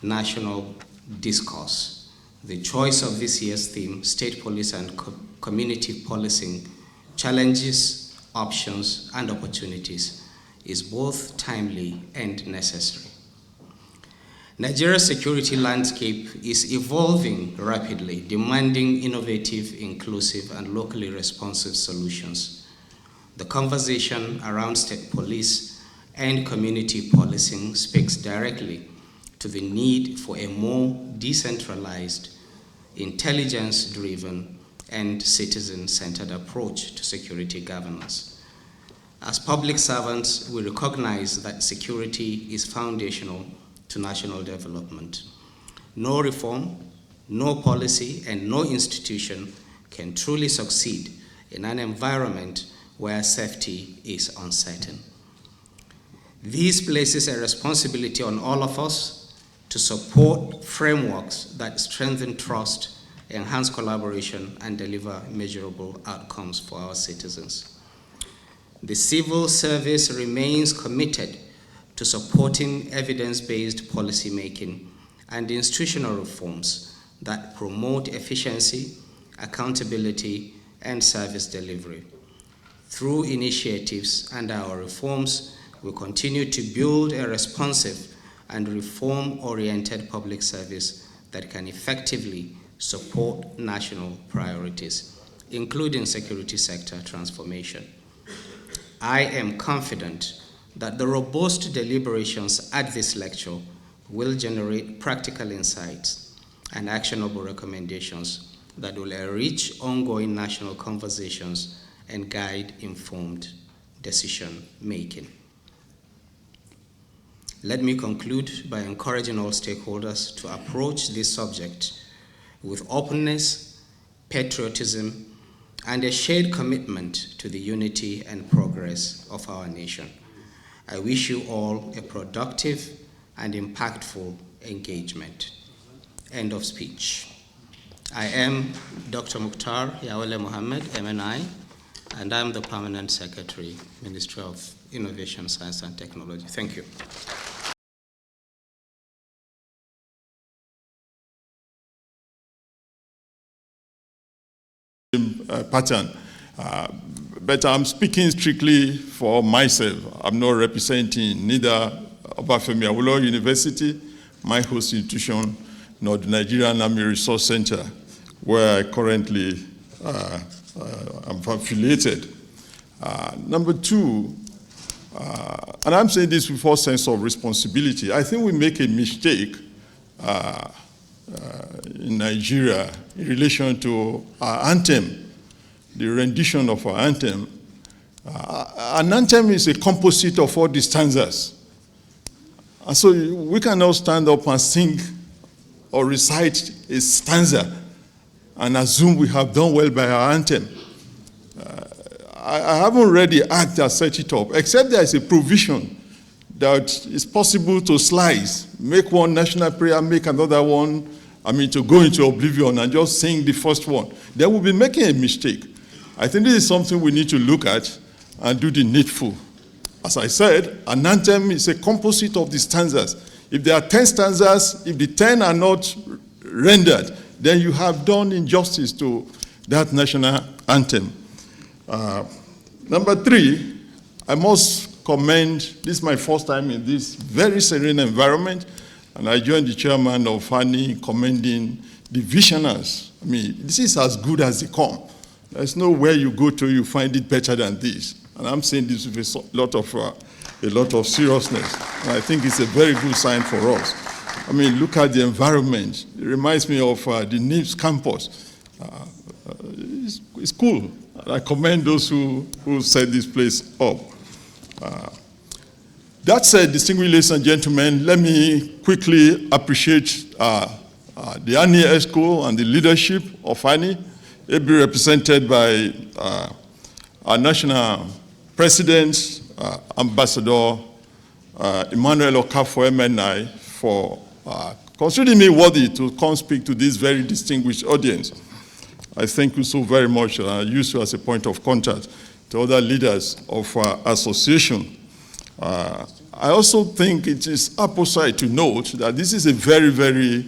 national discourse. The choice of this year's theme, State Police and Community Policing, Challenges, Options, and Opportunities, is both timely and necessary. Nigeria's security landscape is evolving rapidly, demanding innovative, inclusive, and locally responsive solutions. The conversation around state police and community policing speaks directly to the need for a more decentralized, intelligence-driven, and citizen-centered approach to security governance. As public servants, we recognize that security is foundational to national development. No reform, no policy, and no institution can truly succeed in an environment where safety is uncertain. This places a responsibility on all of us to support frameworks that strengthen trust, enhance collaboration, and deliver measurable outcomes for our citizens. The civil service remains committed to supporting evidence-based policymaking and institutional reforms that promote efficiency, accountability, and service delivery. Through initiatives and our reforms, we continue to build a responsive and reform-oriented public service that can effectively support national priorities, including security sector transformation. I am confident that the robust deliberations at this lecture will generate practical insights and actionable recommendations that will enrich ongoing national conversations and guide informed decision-making. Let me conclude by encouraging all stakeholders to approach this subject with openness, patriotism, and a shared commitment to the unity and progress of our nation. I wish you all a productive and impactful engagement. End of speech. I am Dr. Mukhtar Yawale Mohammed, MNI, and I'm the Permanent Secretary, Ministry of Innovation, Science and Technology. Thank you. Pattern. But I'm speaking strictly for myself. I'm not representing neither Obafemi Awolowo University, my host institution, nor the Nigerian Army Resource Center, where I currently am affiliated. Number two, and I'm saying this with all sense of responsibility, I think we make a mistake in Nigeria in relation to our anthem, the rendition of our anthem. An anthem is a composite of all the stanzas. And so we cannot stand up and sing or recite a stanza and assume we have done well by our anthem. I haven't read the act that set it up, except there is a provision that it's possible to slice, make one national prayer, make another one, to go into oblivion and just sing the first one. Then we'll be making a mistake. I think this is something we need to look at and do the needful. As I said, an anthem is a composite of the stanzas. If there are 10 stanzas, if the 10 are not rendered, then you have done injustice to that national anthem. Number three, I must commend, this is my first time in this very serene environment, and I joined the chairman of AANI commending the visionaries. This is as good as they come. There's nowhere you go to, you find it better than this. And I'm saying this with a lot of seriousness. And I think it's a very good sign for us. Look at the environment. It reminds me of the NIPS campus. It's cool. And I commend those who set this place up. That said, distinguished ladies and gentlemen, let me quickly appreciate the AANI ESCO and the leadership of AANI. It be represented by our national president, Ambassador Emmanuel Okafor MNI, for considering me worthy to come speak to this very distinguished audience. I thank you so very much, and I use you as a point of contact to other leaders of our association. I also think it is apposite to note that this is a very, very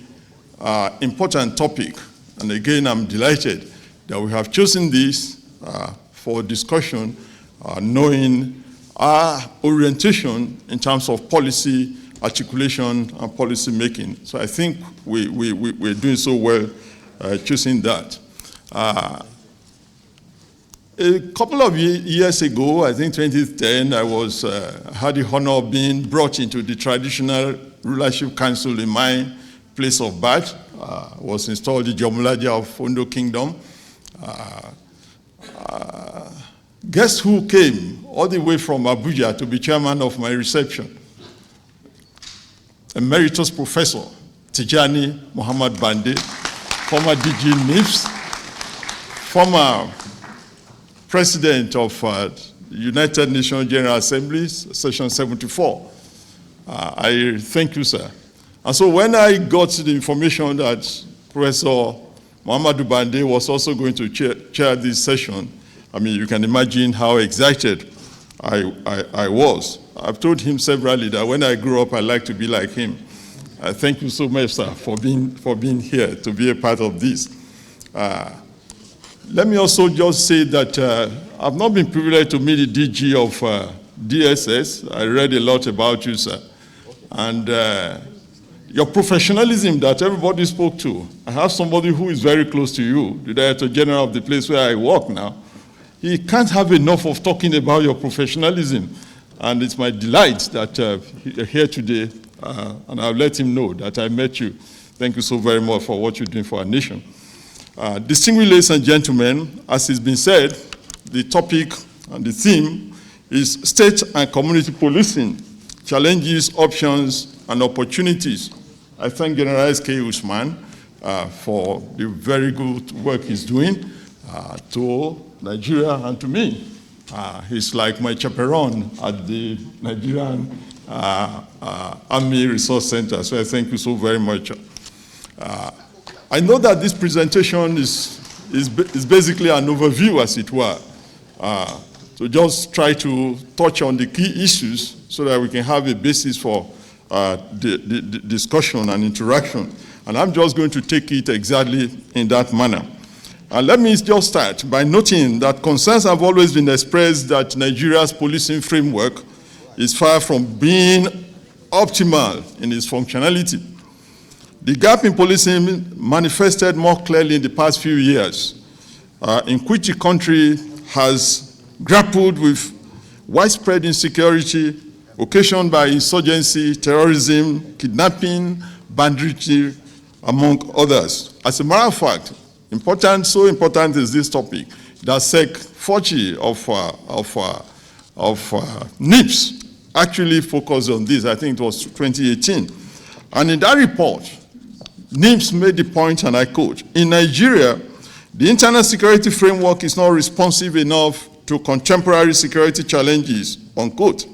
important topic. And again, I'm delighted that we have chosen this for discussion, knowing our orientation in terms of policy articulation and policy making. So I think we're doing so well choosing that. A couple of years ago, I think 2010, I had the honor of being brought into the traditional rulership council in my place of birth. Was installed in Jomulaja of Ondo Kingdom. Guess who came all the way from Abuja to be chairman of my reception? Emeritus Professor Tijjani Muhammadu Bande, former DG NIPS, former president of United Nations General Assembly, Session 74. I thank you, sir. And so when I got the information that Professor Muhammadu Bande was also going to chair this session, you can imagine how excited I was. I've told him severally that when I grow up, I'd like to be like him. Thank you so much, sir, for being here to be a part of this. Let me also just say that I've not been privileged to meet the DG of DSS. I read a lot about you, sir. And your professionalism that everybody spoke to. I have somebody who is very close to you, the Director General of the place where I work now. He can't have enough of talking about your professionalism. And it's my delight that you're here today, and I'll let him know that I met you. Thank you so very much for what you're doing for our nation. Distinguished ladies and gentlemen, as has been said, the topic and the theme is state and community policing, challenges, options, and opportunities. I thank General S.K. Usman for the very good work he's doing to Nigeria and to me. He's like my chaperone at the Nigerian Army Resource Center, so I thank you so very much. I know that this presentation is basically an overview, as it were. So just try to touch on the key issues so that we can have a basis for the discussion and interaction. And I'm just going to take it exactly in that manner. And let me just start by noting that concerns have always been expressed that Nigeria's policing framework is far from being optimal in its functionality. The gap in policing manifested more clearly in the past few years, in which the country has grappled with widespread insecurity occasioned by insurgency, terrorism, kidnapping, banditry, among others. As a matter of fact, so important is this topic that Sec 40 of NIPS actually focused on this. I think it was 2018. And in that report, NIPS made the point, and I quote, "In Nigeria, the internal security framework is not responsive enough to contemporary security challenges," unquote.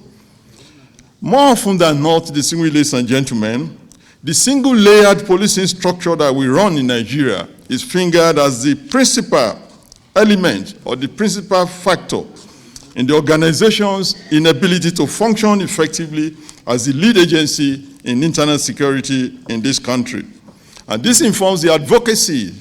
More often than not, distinguished ladies and gentlemen, the single-layered policing structure that we run in Nigeria is fingered as the principal element or the principal factor in the organization's inability to function effectively as the lead agency in internal security in this country. And this informs the advocacy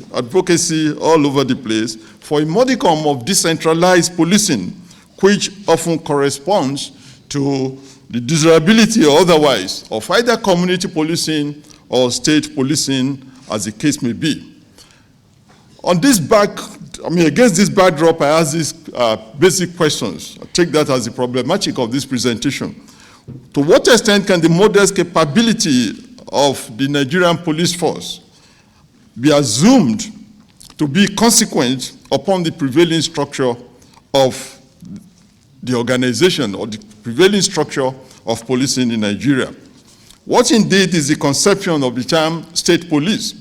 all over the place for a modicum of decentralized policing, which often corresponds to the desirability or otherwise of either community policing or state policing, as the case may be. Against this backdrop, I ask these basic questions. I take that as the problematic of this presentation. To what extent can the modest capability of the Nigerian police force be assumed to be consequent upon the prevailing structure of the organization or the prevailing structure of policing in Nigeria? What indeed is the conception of the term state police?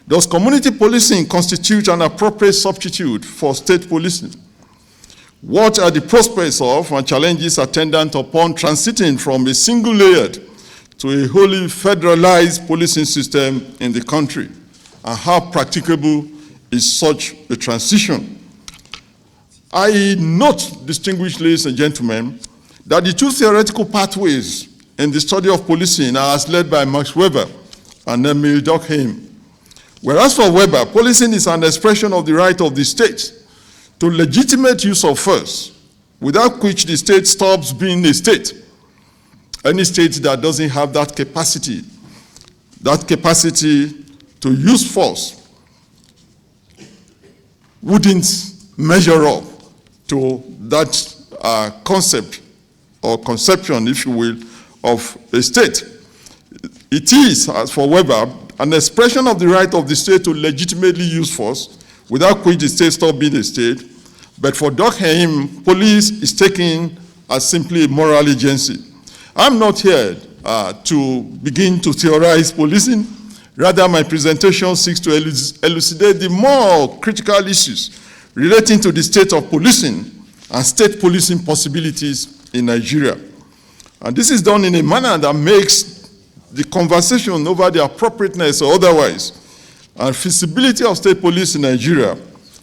Does community policing constitute an appropriate substitute for state policing? What are the prospects of and challenges attendant upon transiting from a single-layered to a wholly federalized policing system in the country? And how practicable is such a transition? I note, distinguished ladies and gentlemen, that the two theoretical pathways in the study of policing are as led by Max Weber and Emil Durkheim. Whereas for Weber, policing is an expression of the right of the state to legitimate use of force, without which the state stops being a state. Any state that doesn't have that capacity to use force, wouldn't measure up to that concept or conception, if you will, of a state. It is, as for Weber, an expression of the right of the state to legitimately use force, without which the state stops being a state. But for Durkheim, police is taken as simply a moral agency. I'm not here to begin to theorize policing. Rather, my presentation seeks to elucidate the more critical issues relating to the state of policing and state policing possibilities in Nigeria. And this is done in a manner that makes the conversation over the appropriateness or otherwise and feasibility of state police in Nigeria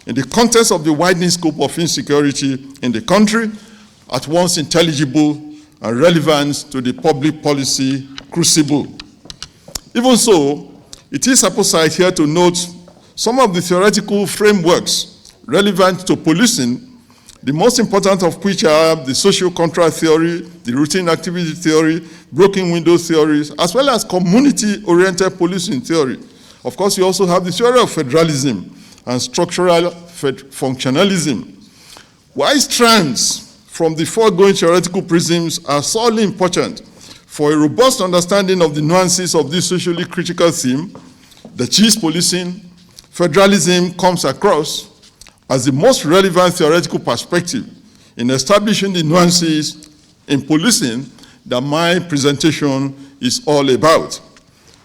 in the context of the widening scope of insecurity in the country at once intelligible and relevant to the public policy crucible. Even so, it is apposite here to note some of the theoretical frameworks relevant to policing, the most important of which are the social contract theory, the routine activity theory, broken window theories, as well as community-oriented policing theory. Of course, you also have the theory of federalism and structural functionalism. Why strands from the foregoing theoretical prisms are sorely important for a robust understanding of the nuances of this socially critical theme, the cheese policing, federalism comes across as the most relevant theoretical perspective in establishing the nuances in policing that my presentation is all about.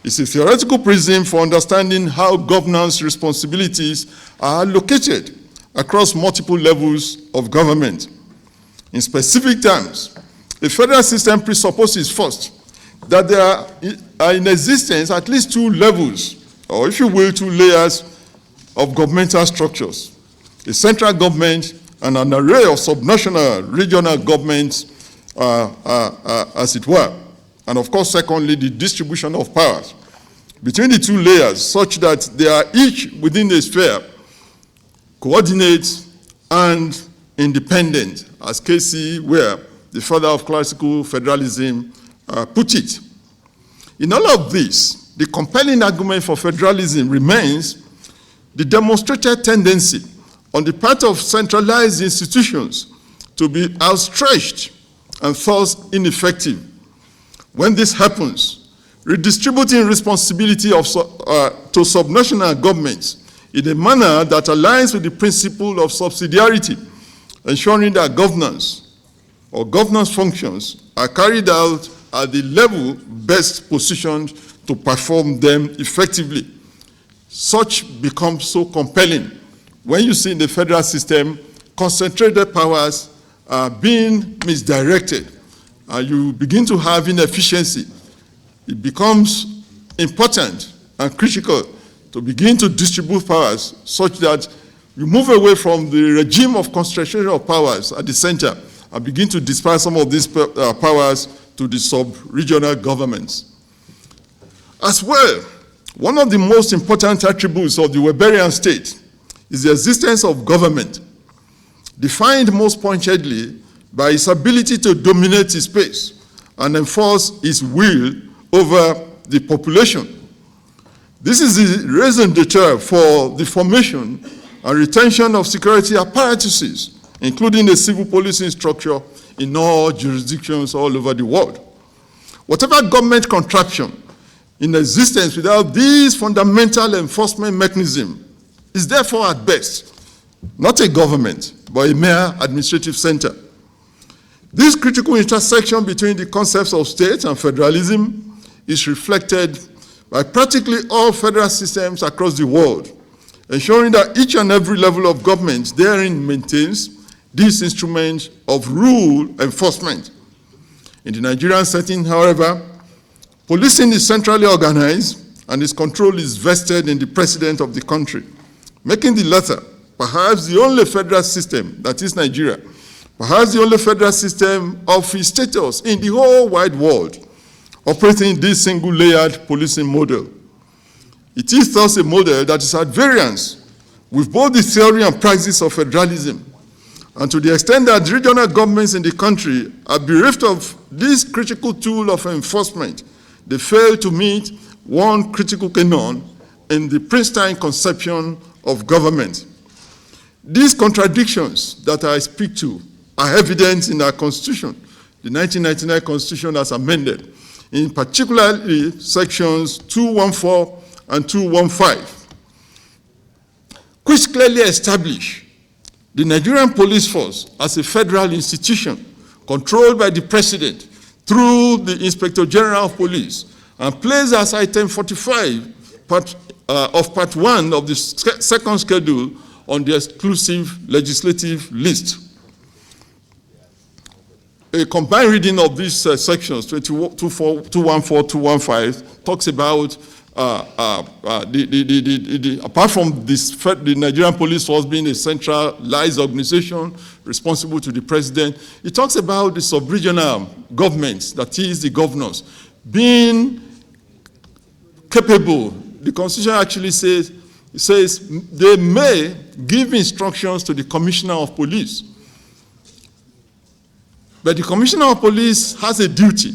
It's a theoretical prism for understanding how governance responsibilities are located across multiple levels of government. In specific terms, a federal system presupposes first that there are in existence at least two levels, or if you will, two layers of governmental structures: a central government and an array of subnational regional governments, as it were. And of course, secondly, the distribution of powers between the two layers such that they are each within a sphere coordinate, and independent, as Casey Ware, the father of classical federalism, put it. In all of this, the compelling argument for federalism remains the demonstrated tendency on the part of centralized institutions to be outstretched and thus ineffective. When this happens, redistributing responsibility to subnational governments in a manner that aligns with the principle of subsidiarity, ensuring that governance functions are carried out at the level best positioned to perform them effectively. Such becomes so compelling when you see in the federal system concentrated powers are being misdirected, and you begin to have inefficiency. It becomes important and critical to begin to distribute powers such that you move away from the regime of concentration of powers at the center and begin to disperse some of these powers to the sub-regional governments. As well, one of the most important attributes of the Weberian state is the existence of government, defined most pointedly by its ability to dominate its space and enforce its will over the population. This is the raison d'etre for the formation and retention of security apparatuses, including a civil policing structure in all jurisdictions all over the world. Whatever government contraption in existence without these fundamental enforcement mechanisms is therefore at best not a government, but a mere administrative center. This critical intersection between the concepts of state and federalism is reflected by practically all federal systems across the world, ensuring that each and every level of government therein maintains this instrument of rule enforcement. In the Nigerian setting, however, policing is centrally organized and its control is vested in the president of the country, making the latter perhaps the only federal system, that is Nigeria, perhaps the only federal system of its status in the whole wide world, operating this single-layered policing model. It is thus a model that is at variance with both the theory and practice of federalism, and to the extent that regional governments in the country are bereft of this critical tool of enforcement, they fail to meet one critical canon in the pristine conception of government. These contradictions that I speak to are evident in our Constitution, the 1999 Constitution as amended, in particularly sections 214 and 215, which clearly establish the Nigerian police force as a federal institution controlled by the president through the Inspector General of Police and placed as item 45 of part 1 of the second schedule on the exclusive legislative list. A combined reading of these sections, 214, 215, talks about, apart from this, the Nigerian police force being a centralized organization responsible to the president, it talks about the sub-regional governments, that is the governors, being capable. The Constitution actually says they may give instructions to the Commissioner of Police. But the Commissioner of Police has a duty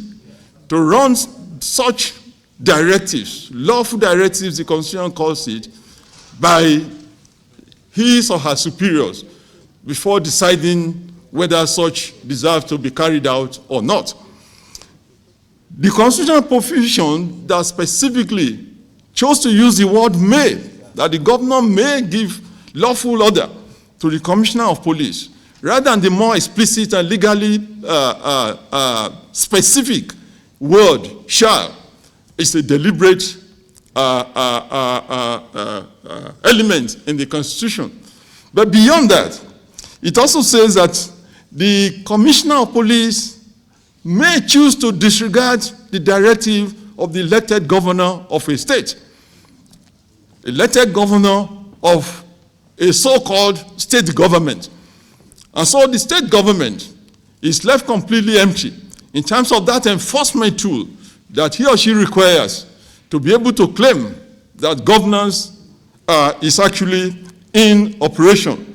to run such directives, lawful directives, the Constitution calls it, by his or her superiors before deciding whether such deserves to be carried out or not. The constitutional provision that specifically chose to use the word may, that the governor may give lawful order to the Commissioner of Police, rather than the more explicit and legally specific word shall. It's a deliberate element in the Constitution. But beyond that, it also says that the Commissioner of Police may choose to disregard the directive of the elected governor of a state, elected governor of a so-called state government. And so the state government is left completely empty in terms of that enforcement tool that he or she requires to be able to claim that governance is actually in operation.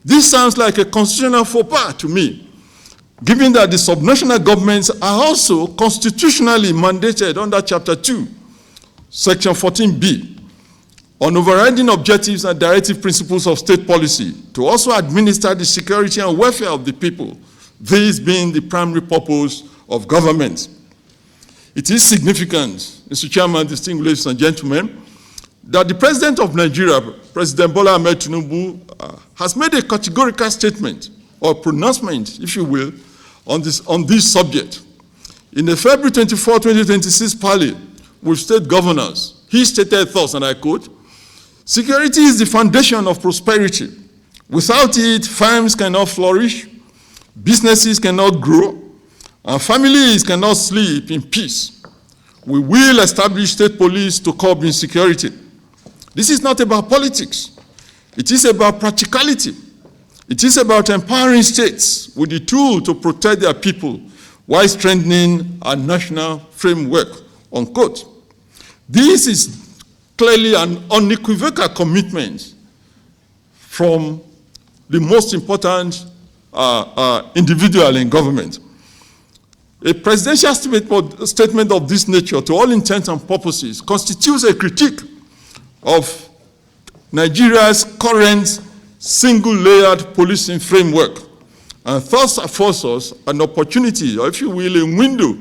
This sounds like a constitutional faux pas to me, given that the subnational governments are also constitutionally mandated under Chapter 2, Section 14B, on overriding objectives and directive principles of state policy to also administer the security and welfare of the people, this being the primary purpose of government. It is significant, Mr. Chairman, distinguished ladies and gentlemen, that the President of Nigeria, President Bola Ahmed Tinubu, has made a categorical statement or pronouncement, if you will, on this subject. In the February 24, 2026 parley with state governors, he stated thus, and I quote, "Security is the foundation of prosperity. Without it, farms cannot flourish, businesses cannot grow, and families cannot sleep in peace. We will establish state police to curb insecurity." This is not about politics. It is about practicality. It is about empowering states with the tool to protect their people while strengthening our national framework, unquote. This is clearly an unequivocal commitment from the most important individual in government. A presidential statement of this nature, to all intents and purposes, constitutes a critique of Nigeria's current single-layered policing framework, and thus affords us an opportunity, or if you will, a window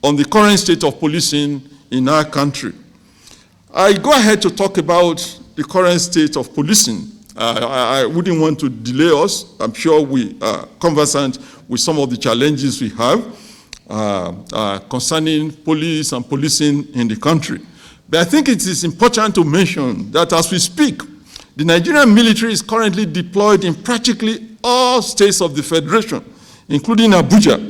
on the current state of policing in our country. I go ahead to talk about the current state of policing. I wouldn't want to delay us. I'm sure we are conversant with some of the challenges we have concerning police and policing in the country. But I think it is important to mention that as we speak, the Nigerian military is currently deployed in practically all states of the Federation, including Abuja,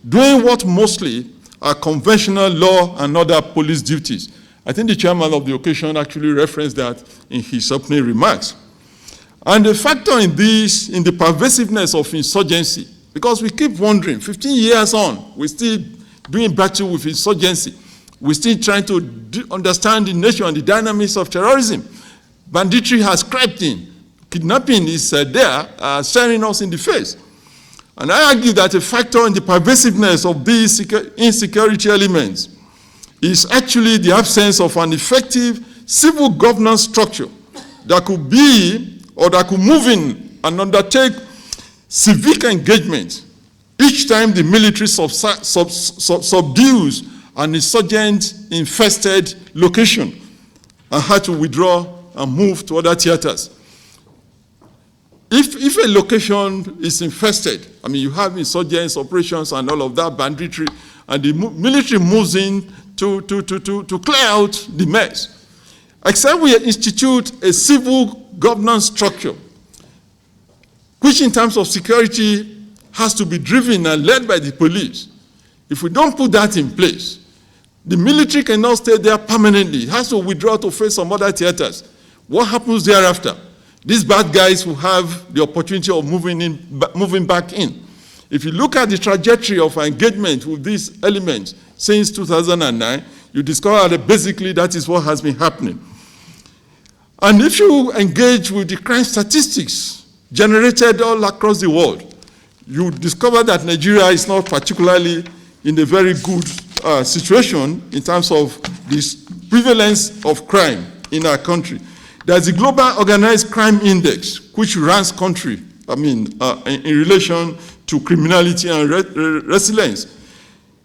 doing what mostly are conventional law and other police duties. I think the chairman of the occasion actually referenced that in his opening remarks. And the factor in this, in the pervasiveness of insurgency, because we keep wondering, 15 years on, we're still doing battle with insurgency. We're still trying to understand the nature and the dynamics of terrorism. Banditry has crept in. Kidnapping is there, staring us in the face. And I argue that a factor in the pervasiveness of these insecurity elements is actually the absence of an effective civil governance structure that could be, or that could move in and undertake civic engagement each time the military subdues an insurgent-infested location and had to withdraw and move to other theaters. If a location is infested, I mean, you have insurgents, operations, and all of that, banditry, and the military moves in to clear out the mess. Except we institute a civil governance structure, which in terms of security has to be driven and led by the police. If we don't put that in place, the military cannot stay there permanently. It has to withdraw to face some other theaters. What happens thereafter? These bad guys will have the opportunity of moving back in. If you look at the trajectory of engagement with these elements since 2009, you discover that basically that is what has been happening. And if you engage with the crime statistics generated all across the world, you discover that Nigeria is not particularly in a very good situation in terms of this prevalence of crime in our country. There's the Global Organized Crime Index, which ranks country, in relation to criminality and resilience.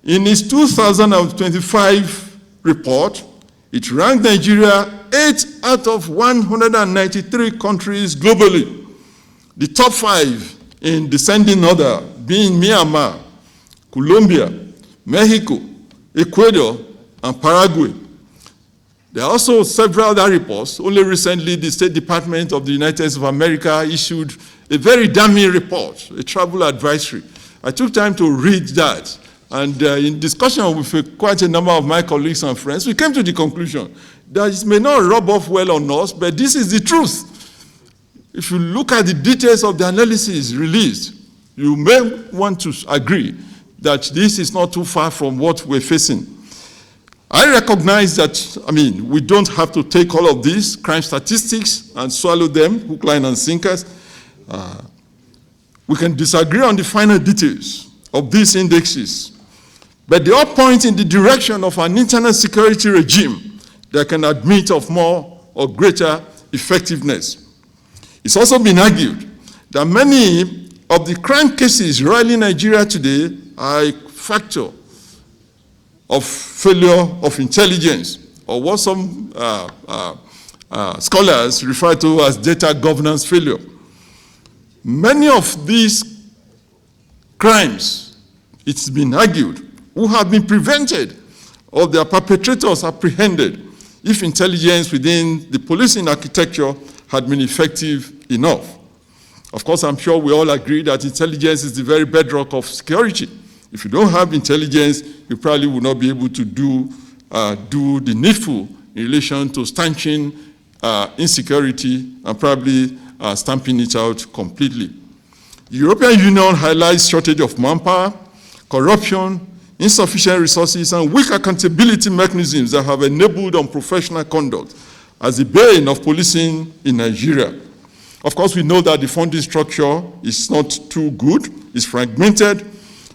In its 2025 report, it ranked Nigeria 8 out of 193 countries globally. The top 5 in descending order being Myanmar, Colombia, Mexico, Ecuador, and Paraguay. There are also several other reports. Only recently, the State Department of the United States of America issued a very damning report, a travel advisory. I took time to read that, and in discussion with quite a number of my colleagues and friends, we came to the conclusion that it may not rub off well on us, but this is the truth. If you look at the details of the analysis released, you may want to agree that this is not too far from what we're facing. I recognize that, we don't have to take all of these crime statistics and swallow them, hook, line, and sinkers. We can disagree on the final details of these indexes, but they all point in the direction of an internal security regime that can admit of more or greater effectiveness. It's also been argued that many of the crime cases roiling Nigeria today are a factor of failure of intelligence, or what some scholars refer to as data governance failure. Many of these crimes, it's been argued, would have been prevented or their perpetrators apprehended if intelligence within the policing architecture had been effective enough. Of course, I'm sure we all agree that intelligence is the very bedrock of security. If you don't have intelligence, you probably will not be able to do the needful in relation to stanching insecurity and probably stamping it out completely. The European Union highlights shortage of manpower, corruption, insufficient resources, and weak accountability mechanisms that have enabled unprofessional conduct as the bane of policing in Nigeria. Of course, we know that the funding structure is not too good, it's fragmented.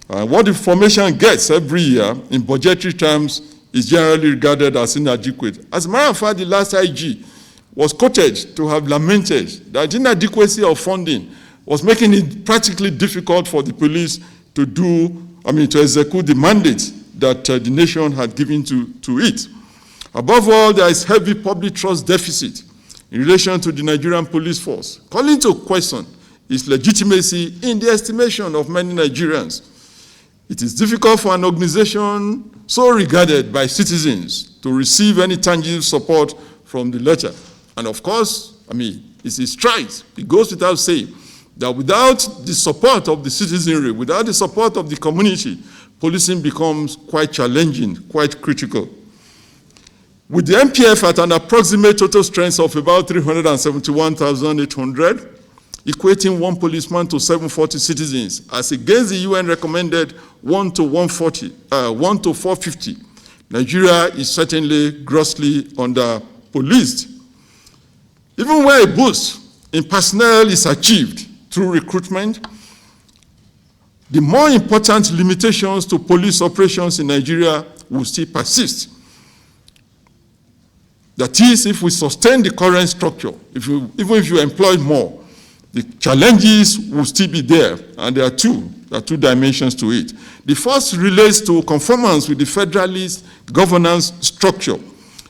What the formation gets every year in budgetary terms is generally regarded as inadequate. As a matter of fact, the last IG was quoted to have lamented that inadequacy of funding was making it practically difficult for the police to to execute the mandate that the nation had given to it. Above all, there is heavy public trust deficit in relation to the Nigerian police force, calling to question its legitimacy in the estimation of many Nigerians. It is difficult for an organization so regarded by citizens to receive any tangible support from the latter. And of course, it's a strike. It goes without saying that without the support of the citizenry, without the support of the community, policing becomes quite challenging, quite critical. With the MPF at an approximate total strength of about 371,800, equating one policeman to 740 citizens, as against the UN recommended 1 to 450, Nigeria is certainly grossly under-policed. Even where a boost in personnel is achieved through recruitment, the more important limitations to police operations in Nigeria will still persist. That is, if we sustain the current structure, even if you employ more, the challenges will still be there, and there are two dimensions to it. The first relates to conformance with the federalist governance structure,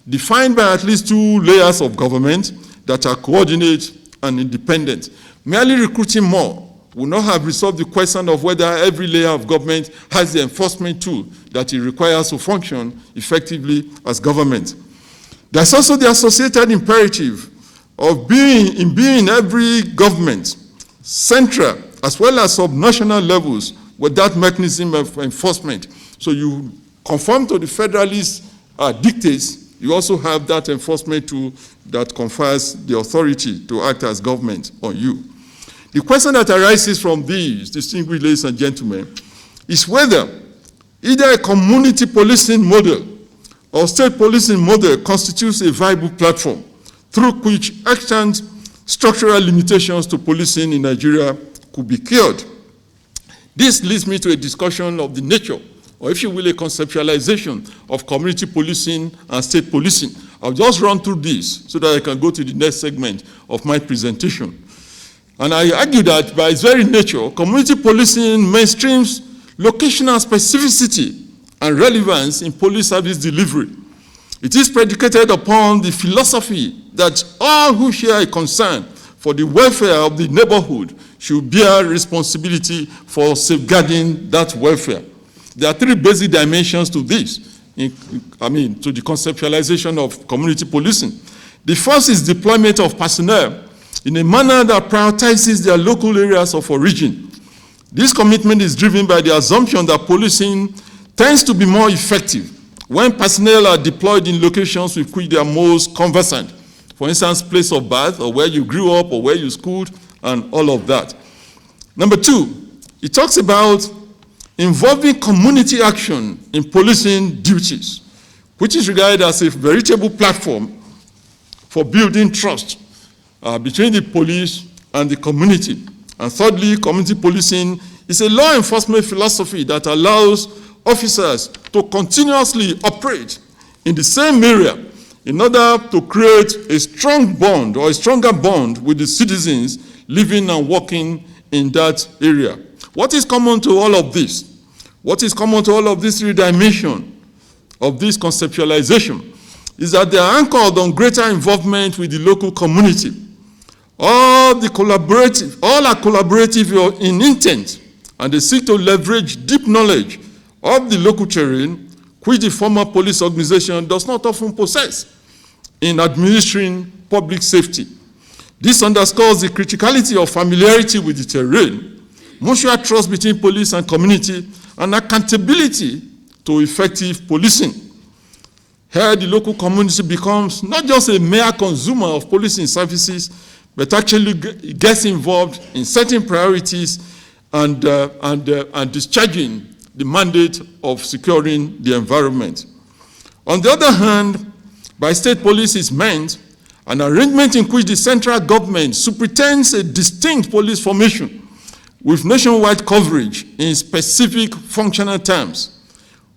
defined by at least two layers of government that are coordinate and independent. Merely recruiting more will not have resolved the question of whether every layer of government has the enforcement tool that it requires to function effectively as government. There's also the associated imperative of being every government, central as well as sub-national levels, with that mechanism of enforcement. So you conform to the federalist dictates, you also have that enforcement tool that confers the authority to act as government on you. The question that arises from these, distinguished ladies and gentlemen, is whether either a community policing model or state policing model constitutes a viable platform through which extant structural limitations to policing in Nigeria could be cured. This leads me to a discussion of the nature, or if you will, a conceptualization of community policing and state policing. I'll just run through this so that I can go to the next segment of my presentation. And I argue that by its very nature, community policing mainstreams locational specificity and relevance in police service delivery. It is predicated upon the philosophy that all who share a concern for the welfare of the neighborhood should bear responsibility for safeguarding that welfare. There are three basic dimensions to this, to the conceptualization of community policing. The first is deployment of personnel in a manner that prioritizes their local areas of origin. This commitment is driven by the assumption that policing tends to be more effective when personnel are deployed in locations with which they are most conversant. For instance, place of birth, or where you grew up, or where you schooled, and all of that. Number two, it talks about involving community action in policing duties, which is regarded as a veritable platform for building trust between the police and the community. And thirdly, community policing is a law enforcement philosophy that allows officers to continuously operate in the same area in order to create a strong bond or a stronger bond with the citizens living and working in that area. What is common to all of this? What is common to all of this redimension of this conceptualization is that they are anchored on greater involvement with the local community. All are collaborative in intent, and they seek to leverage deep knowledge of the local terrain, which the former police organization does not often possess in administering public safety. This underscores the criticality of familiarity with the terrain, mutual trust between police and community, and accountability to effective policing. Here, the local community becomes not just a mere consumer of policing services, but actually gets involved in setting priorities and discharging the mandate of securing the environment. On the other hand, by state police is meant an arrangement in which the central government superintends a distinct police formation with nationwide coverage in specific functional terms,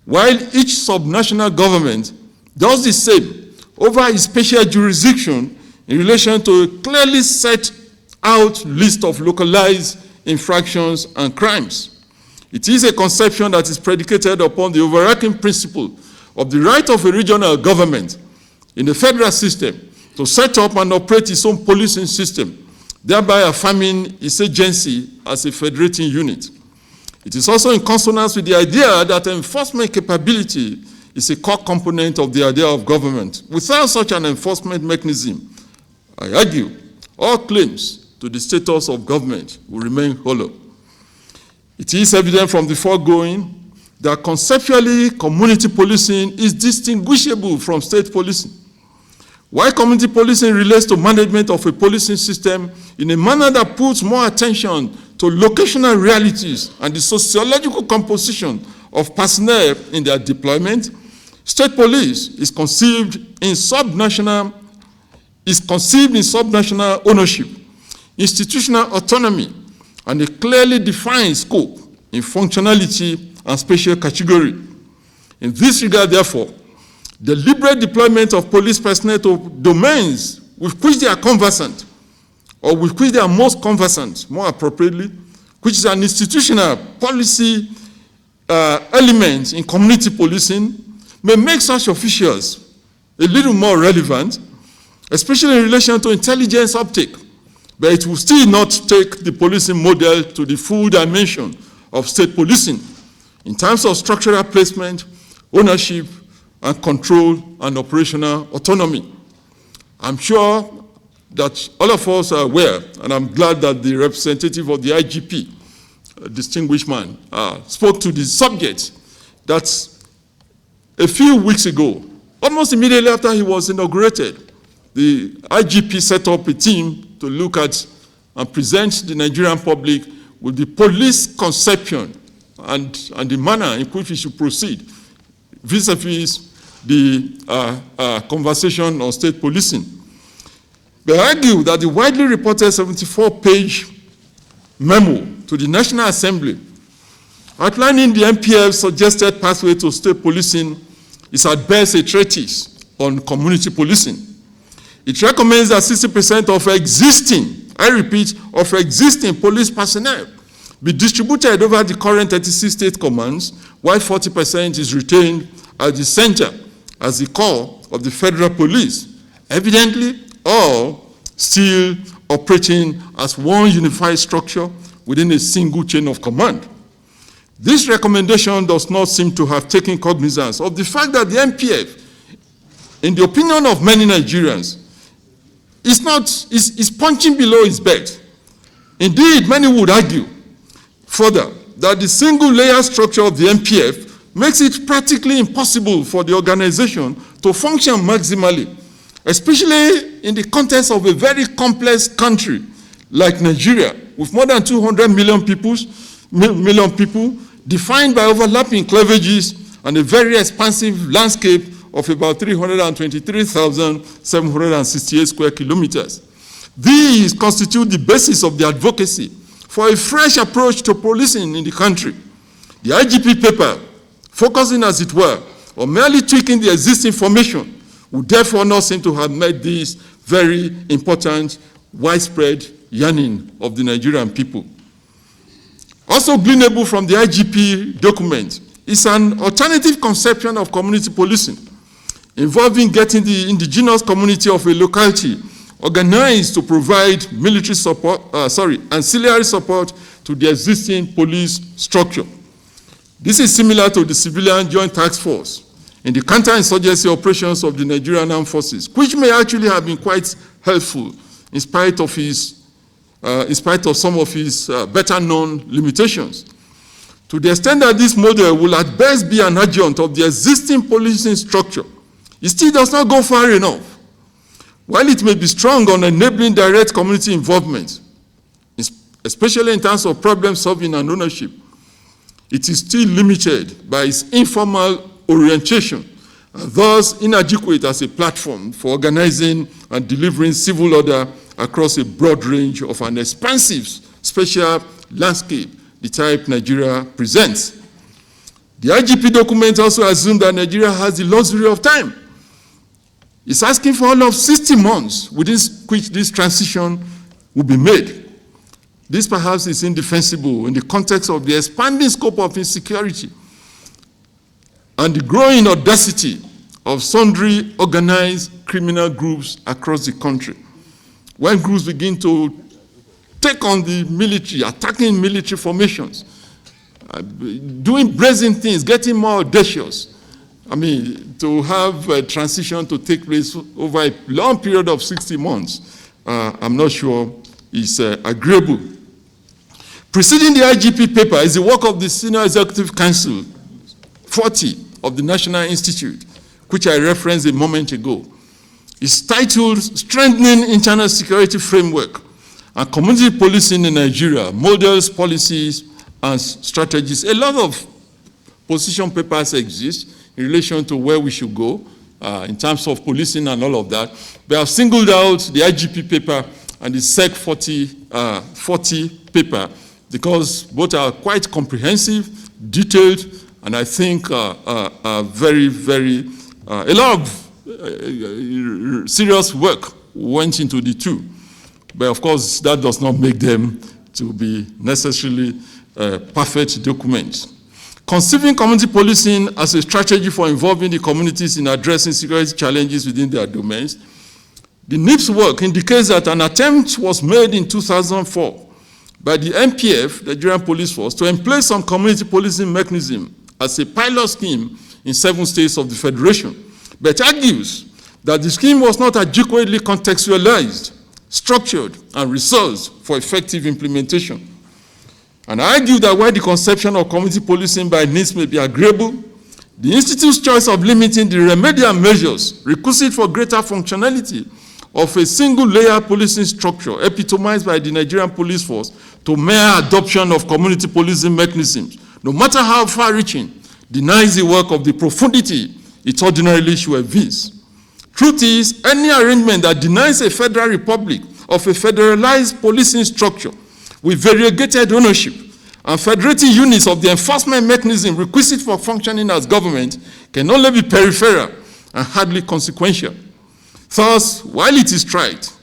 while each subnational government does the same over its special jurisdiction in relation to a clearly set out list of localized infractions and crimes. It is a conception that is predicated upon the overarching principle of the right of a regional government in the federal system to set up and operate its own policing system, thereby affirming its agency as a federating unit. It is also in consonance with the idea that enforcement capability is a core component of the idea of government. Without such an enforcement mechanism, I argue, all claims to the status of government will remain hollow. It is evident from the foregoing that conceptually community policing is distinguishable from state policing. While community policing relates to management of a policing system in a manner that puts more attention to locational realities and the sociological composition of personnel in their deployment, state police is conceived in subnational ownership, institutional autonomy, and a clearly defined scope in functionality and spatial category. In this regard, therefore, the deliberate deployment of police personnel to domains with which they are conversant, or with which they are most conversant, more appropriately, which is an institutional policy element in community policing, may make such officials a little more relevant, especially in relation to intelligence uptake, but it will still not take the policing model to the full dimension of state policing in terms of structural placement, ownership, and control and operational autonomy. I'm sure that all of us are aware, and I'm glad that the representative of the IGP, a distinguished man, spoke to the subject, that a few weeks ago, almost immediately after he was inaugurated, the IGP set up a team to look at and present the Nigerian public with the police conception and the manner in which we should proceed vis-a-vis the conversation on state policing. They argue that the widely reported 74-page memo to the National Assembly outlining the NPF's suggested pathway to state policing is at best a treatise on community policing. It recommends that 60% of existing, I repeat, of existing police personnel be distributed over the current 36 state commands, while 40% is retained at the center as the core of the federal police, evidently all still operating as one unified structure within a single chain of command. This recommendation does not seem to have taken cognizance of the fact that the NPF, in the opinion of many Nigerians, is punching below its belt. Indeed, many would argue further that the single layer structure of the NPF makes it practically impossible for the organization to function maximally, especially in the context of a very complex country like Nigeria, with more than 200 million people, defined by overlapping cleavages and a very expansive landscape of about 323,768 square kilometers. These constitute the basis of the advocacy for a fresh approach to policing in the country. The IGP paper, focusing as it were on merely tweaking the existing formation, would therefore not seem to have met this very important, widespread yearning of the Nigerian people. Also gleanable from the IGP document is an alternative conception of community policing, involving getting the indigenous community of a locality organized to provide military support, ancillary support to the existing police structure. This is similar to the civilian joint task force in the counterinsurgency operations of the Nigerian armed forces, which may actually have been quite helpful in spite of some of his better-known limitations. To the extent that this model will at best be an adjunct of the existing policing structure, it still does not go far enough. While it may be strong on enabling direct community involvement, especially in terms of problem solving and ownership, it is still limited by its informal orientation, and thus inadequate as a platform for organizing and delivering civil order across a broad range of an expansive spatial landscape, the type Nigeria presents. The IGP document also assumes that Nigeria has the luxury of time. It's asking for all of 60 months within which this transition will be made. This perhaps is indefensible in the context of the expanding scope of insecurity and the growing audacity of sundry organized criminal groups across the country. When groups begin to take on the military, attacking military formations, doing brazen things, getting more audacious, to have a transition to take place over a long period of 60 months, I'm not sure is agreeable. Preceding the IGP paper is the work of the Senior Executive Council 40 of the National Institute, which I referenced a moment ago. It's titled Strengthening Internal Security Framework and Community Policing in Nigeria, Models, Policies, and Strategies. A lot of position papers exist in relation to where we should go in terms of policing and all of that. But I've singled out the IGP paper and the SEC 40 paper because both are quite comprehensive, detailed, and I think very, very, a lot of serious work went into the two. But of course, that does not make them to be necessarily perfect documents. Conceiving community policing as a strategy for involving the communities in addressing security challenges within their domains, the NIPS work indicates that an attempt was made in 2004 by the NPF, the Nigerian Police Force, to employ some community policing mechanism as a pilot scheme in 7 states of the Federation, but argues that the scheme was not adequately contextualized, structured, and resourced for effective implementation. And I argue that while the conception of community policing by NIPS may be agreeable, the Institute's choice of limiting the remedial measures requisite for greater functionality of a single-layer policing structure epitomized by the Nigerian Police Force to mere adoption of community policing mechanisms, no matter how far-reaching, denies the work of the profundity it ordinarily should evince. Truth is, any arrangement that denies a federal republic of a federalized policing structure with variegated ownership and federating units of the enforcement mechanism requisite for functioning as government can only be peripheral and hardly consequential. Thus, while it is right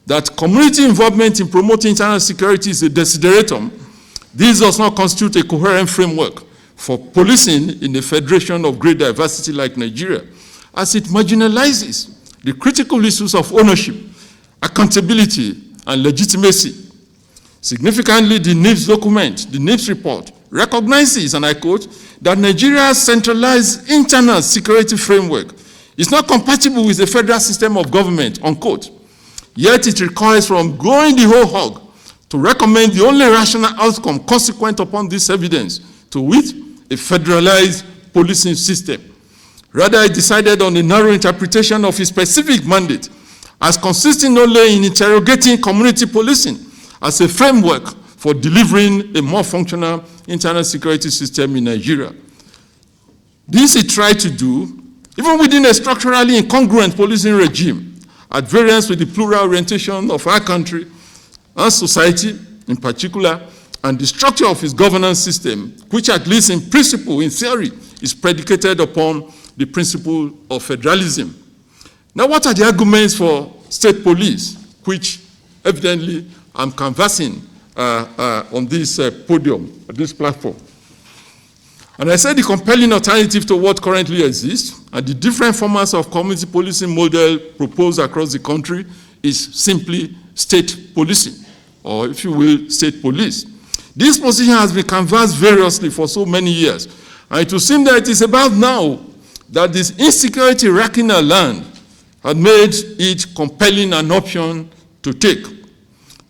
that community involvement in promoting internal security is a desideratum, this does not constitute a coherent framework for policing in a federation of great diversity like Nigeria, as it marginalizes the critical issues of ownership, accountability, and legitimacy. Significantly, the NIPS document, the NIPS report, recognizes, and I quote, that Nigeria's centralized internal security framework is not compatible with the federal system of government, unquote. Yet it requires from going the whole hog to recommend the only rational outcome consequent upon this evidence, to wit, a federalized policing system. Rather, it decided on a narrow interpretation of its specific mandate as consisting only in interrogating community policing as a framework for delivering a more functional internal security system in Nigeria. This it tried to do Even within a structurally incongruent policing regime, at variance with the plural orientation of our country and society in particular, and the structure of its governance system, which at least in principle, in theory, is predicated upon the principle of federalism. Now, what are the arguments for state police, which evidently I'm canvassing on this podium, this platform? And I said the compelling alternative to what currently exists and the different formats of community policing model proposed across the country is simply state policing, or if you will, state police. This position has been canvassed variously for so many years, and it will seem that it is about now that this insecurity racking our land had made it compelling an option to take.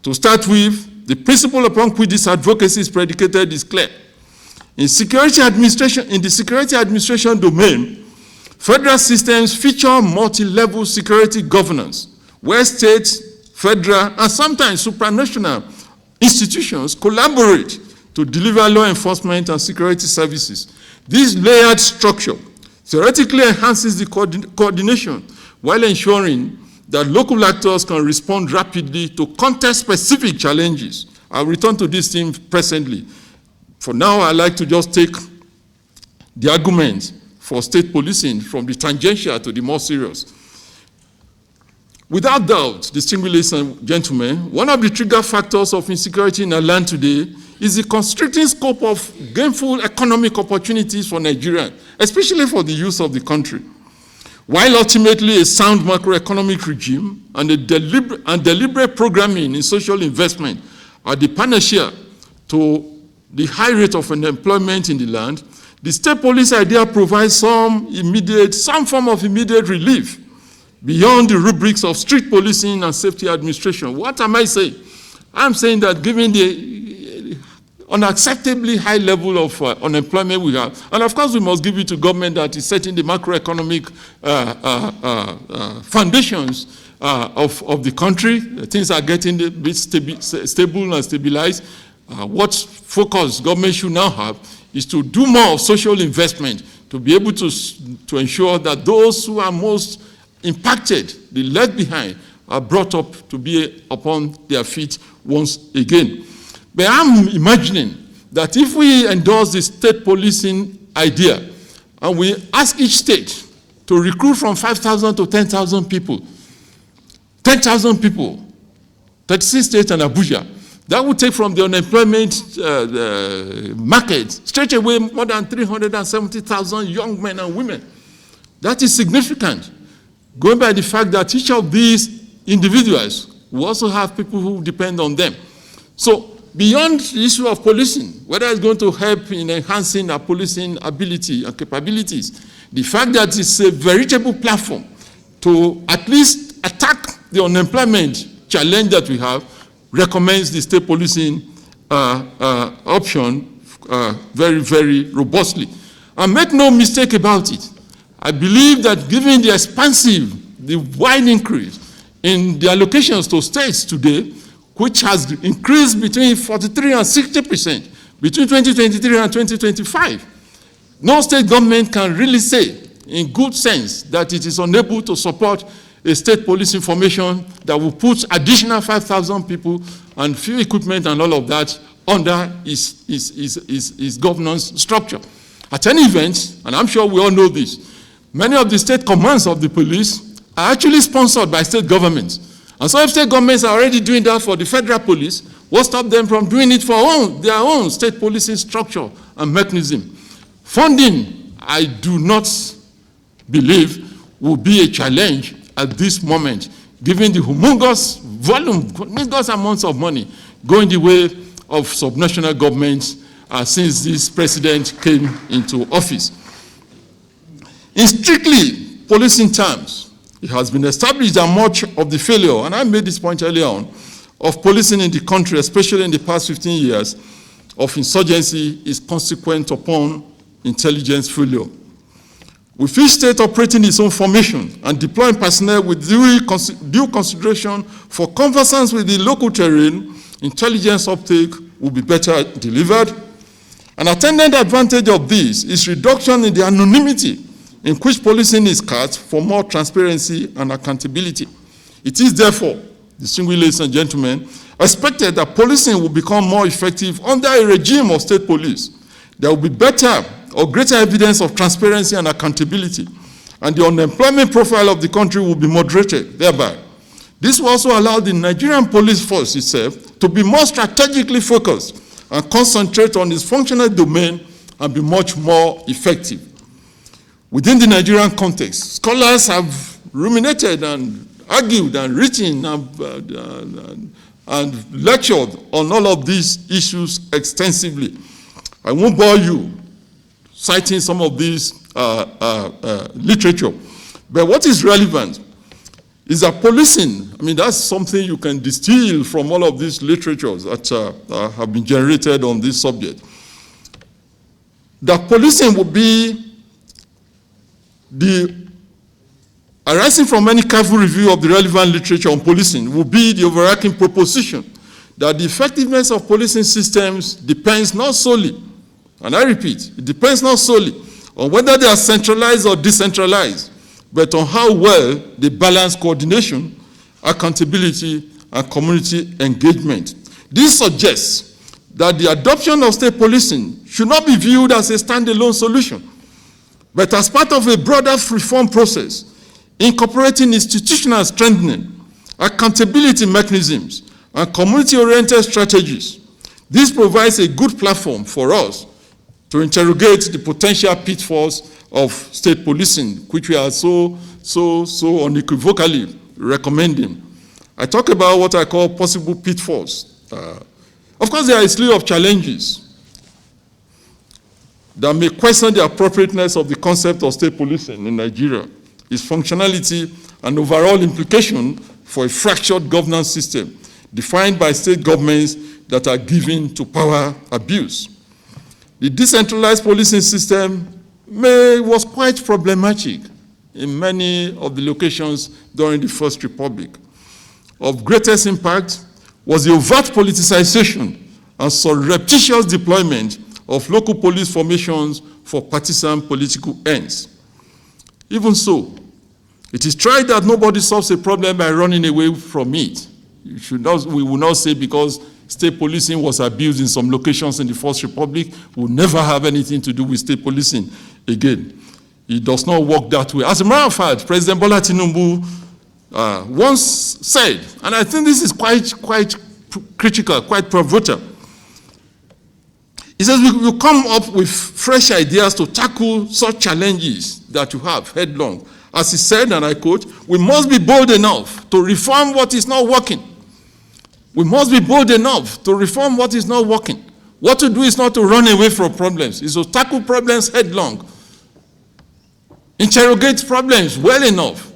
To start with, the principle upon which this advocacy is predicated is clear. In the security administration domain, federal systems feature multi-level security governance, where state, federal, and sometimes supranational institutions collaborate to deliver law enforcement and security services. This layered structure theoretically enhances the coordination while ensuring that local actors can respond rapidly to context-specific challenges. I'll return to this theme presently. For now, I'd like to just take the arguments for state policing from the tangential to the more serious. Without doubt, distinguished ladies and gentlemen, one of the trigger factors of insecurity in our land today is the constricting scope of gainful economic opportunities for Nigerians, especially for the youth of the country. While ultimately a sound macroeconomic regime and deliberate programming in social investment are the panacea to the high rate of unemployment in the land, the state police idea provides some form of immediate relief beyond the rubrics of strict policing and safety administration. What am I saying? I'm saying that given the unacceptably high level of unemployment we have, and of course we must give it to government that is setting the macroeconomic foundations of the country. Things are getting a bit stable and stabilized. What focus government should now have is to do more of social investment to be able to ensure that those who are most impacted, the left behind, are brought up to be upon their feet once again. But I'm imagining that if we endorse the state policing idea and we ask each state to recruit from 5,000 to 10,000 people, 36 states and Abuja, that would take from the unemployment market straight away more than 370,000 young men and women. That is significant, going by the fact that each of these individuals will also have people who depend on them. So beyond the issue of policing, whether it's going to help in enhancing our policing ability and capabilities, the fact that it's a veritable platform to at least attack the unemployment challenge that we have recommends the state policing option very, very robustly. And make no mistake about it, I believe that given the wide increase in the allocations to states today, which has increased between 43 and 60% between 2023 and 2025, no state government can really say in good sense that it is unable to support a state police information that will put additional 5,000 people and few equipment and all of that under is governance structure. At any event, and I'm sure we all know this, many of the state commands of the police are actually sponsored by state governments. And so if state governments are already doing that for the federal police, what stops them from doing it for their own state policing structure and mechanism? Funding, I do not believe, will be a challenge at this moment, given the humongous amounts of money going the way of subnational governments since this president came into office. In strictly policing terms, it has been established that much of the failure, and I made this point earlier on, of policing in the country, especially in the past 15 years, of insurgency is consequent upon intelligence failure. With each state operating its own formation and deploying personnel with due consideration for conversance with the local terrain, intelligence uptake will be better delivered. An attendant advantage of this is reduction in the anonymity in which policing is cut for more transparency and accountability. It is therefore, distinguished ladies and gentlemen, expected that policing will become more effective under a regime of state police. There will be better or greater evidence of transparency and accountability, and the unemployment profile of the country will be moderated thereby. This will also allow the Nigerian police force itself to be more strategically focused and concentrate on its functional domain and be much more effective. Within the Nigerian context, scholars have ruminated and argued and written and lectured on all of these issues extensively. I won't bore you citing some of these literature, but what is relevant is that policing, I mean, that's something you can distill from all of these literatures that have been generated on this subject. That policing would be arising from any careful review of the relevant literature on policing will be the overarching proposition that the effectiveness of policing systems depends not solely, and I repeat, it depends not solely on whether they are centralized or decentralized, but on how well they balance coordination, accountability, and community engagement. This suggests that the adoption of state policing should not be viewed as a standalone solution, but as part of a broader reform process, incorporating institutional strengthening, accountability mechanisms, and community-oriented strategies. This provides a good platform for us to interrogate the potential pitfalls of state policing, which we are so unequivocally recommending. I talk about what I call possible pitfalls. Of course, there are a slew of challenges that may question the appropriateness of the concept of state policing in Nigeria, its functionality and overall implication for a fractured governance system defined by state governments that are given to power abuse. The decentralized policing system was quite problematic in many of the locations during the First Republic. Of greatest impact was the overt politicization and surreptitious deployment of local police formations for partisan political ends. Even so, it is tried that nobody solves a problem by running away from it. We will not say because state policing was abused in some locations in the First Republic, we'll never have anything to do with state policing again. It does not work that way. As a matter of fact, President Bola Tinubu once said, and I think this is quite critical, quite pivotal. He says we will come up with fresh ideas to tackle such challenges that you have headlong. As he said, and I quote, we must be bold enough to reform what is not working. We must be bold enough to reform what is not working. What to do is not to run away from problems, it's to tackle problems headlong. Interrogate problems well enough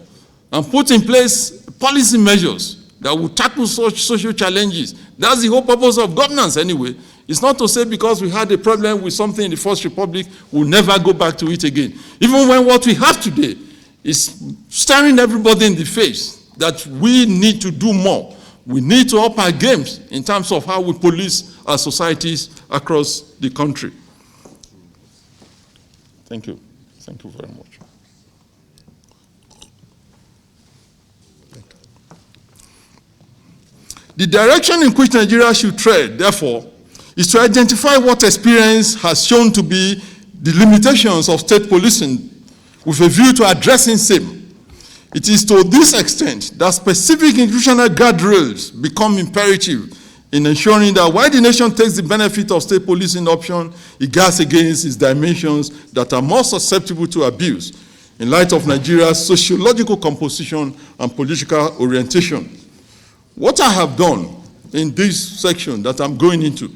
and put in place policy measures that will tackle such social challenges. That's the whole purpose of governance anyway. It's not to say because we had a problem with something in the First Republic, we'll never go back to it again. Even when what we have today is staring everybody in the face that we need to do more. We need to up our games in terms of how we police our societies across the country. Thank you. Thank you very much. The direction in which Nigeria should tread, therefore, is to identify what experience has shown to be the limitations of state policing with a view to addressing same. It is to this extent that specific institutional guardrails become imperative in ensuring that while the nation takes the benefit of state policing option, it guards against its dimensions that are more susceptible to abuse in light of Nigeria's sociological composition and political orientation. What I have done in this section that I'm going into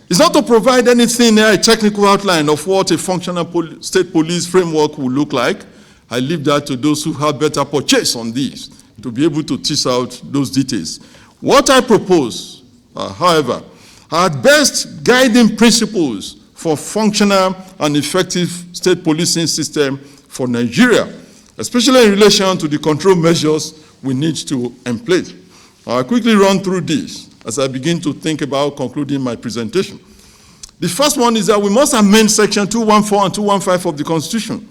is not to provide anything near a technical outline of what a functional state police framework will look like. I leave that to those who have better purchase on this to be able to tease out those details. What I propose, however, are at best guiding principles for functional and effective state policing system for Nigeria, especially in relation to the control measures we need to employ. I'll quickly run through this as I begin to think about concluding my presentation. The first one is that we must amend Section 214 and 215 of the Constitution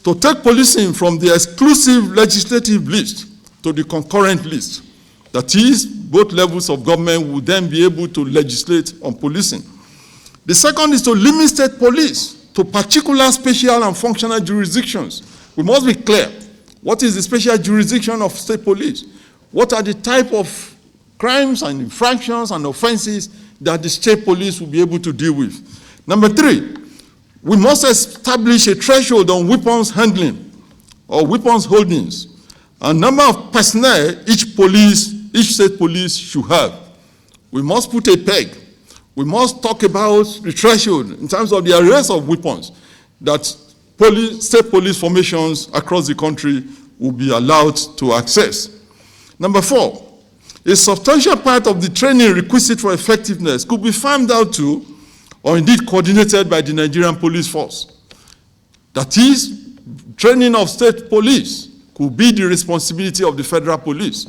to take policing from the exclusive legislative list to the concurrent list. That is, both levels of government will then be able to legislate on policing. The second is to limit state police to particular special and functional jurisdictions. We must be clear. What is the special jurisdiction of state police? What are the type of crimes and infractions and offenses that the state police will be able to deal with? Number three, we must establish a threshold on weapons handling or weapons holdings, a number of personnel each state police should have. We must put a peg. We must talk about the threshold in terms of the arrest of weapons that state police formations across the country will be allowed to access. Number four, a substantial part of the training requisite for effectiveness could be farmed out to or indeed coordinated by the Nigerian police force. That is, training of state police could be the responsibility of the federal police.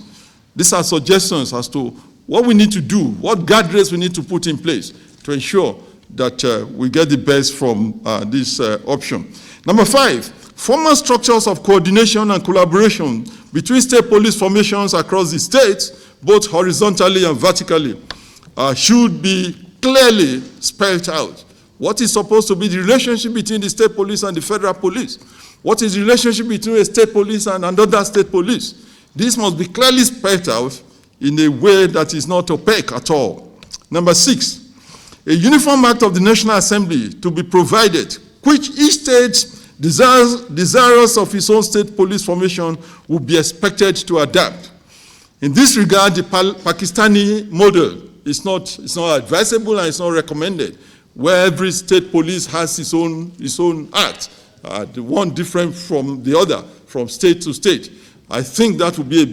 These are suggestions as to what we need to do, what guardrails we need to put in place to ensure that we get the best from this option. Number five, formal structures of coordination and collaboration between state police formations across the states, both horizontally and vertically, should be clearly spelled out. What is supposed to be the relationship between the state police and the federal police? What is the relationship between a state police and another state police? This must be clearly spelled out in a way that is not opaque at all. Number six, a uniform act of the National Assembly to be provided, which each state desirous of its own state police formation will be expected to adapt. In this regard, the Pakistani model is not advisable and it's not recommended, where every state police has its own act, the one different from the other, from state to state. I think that would be a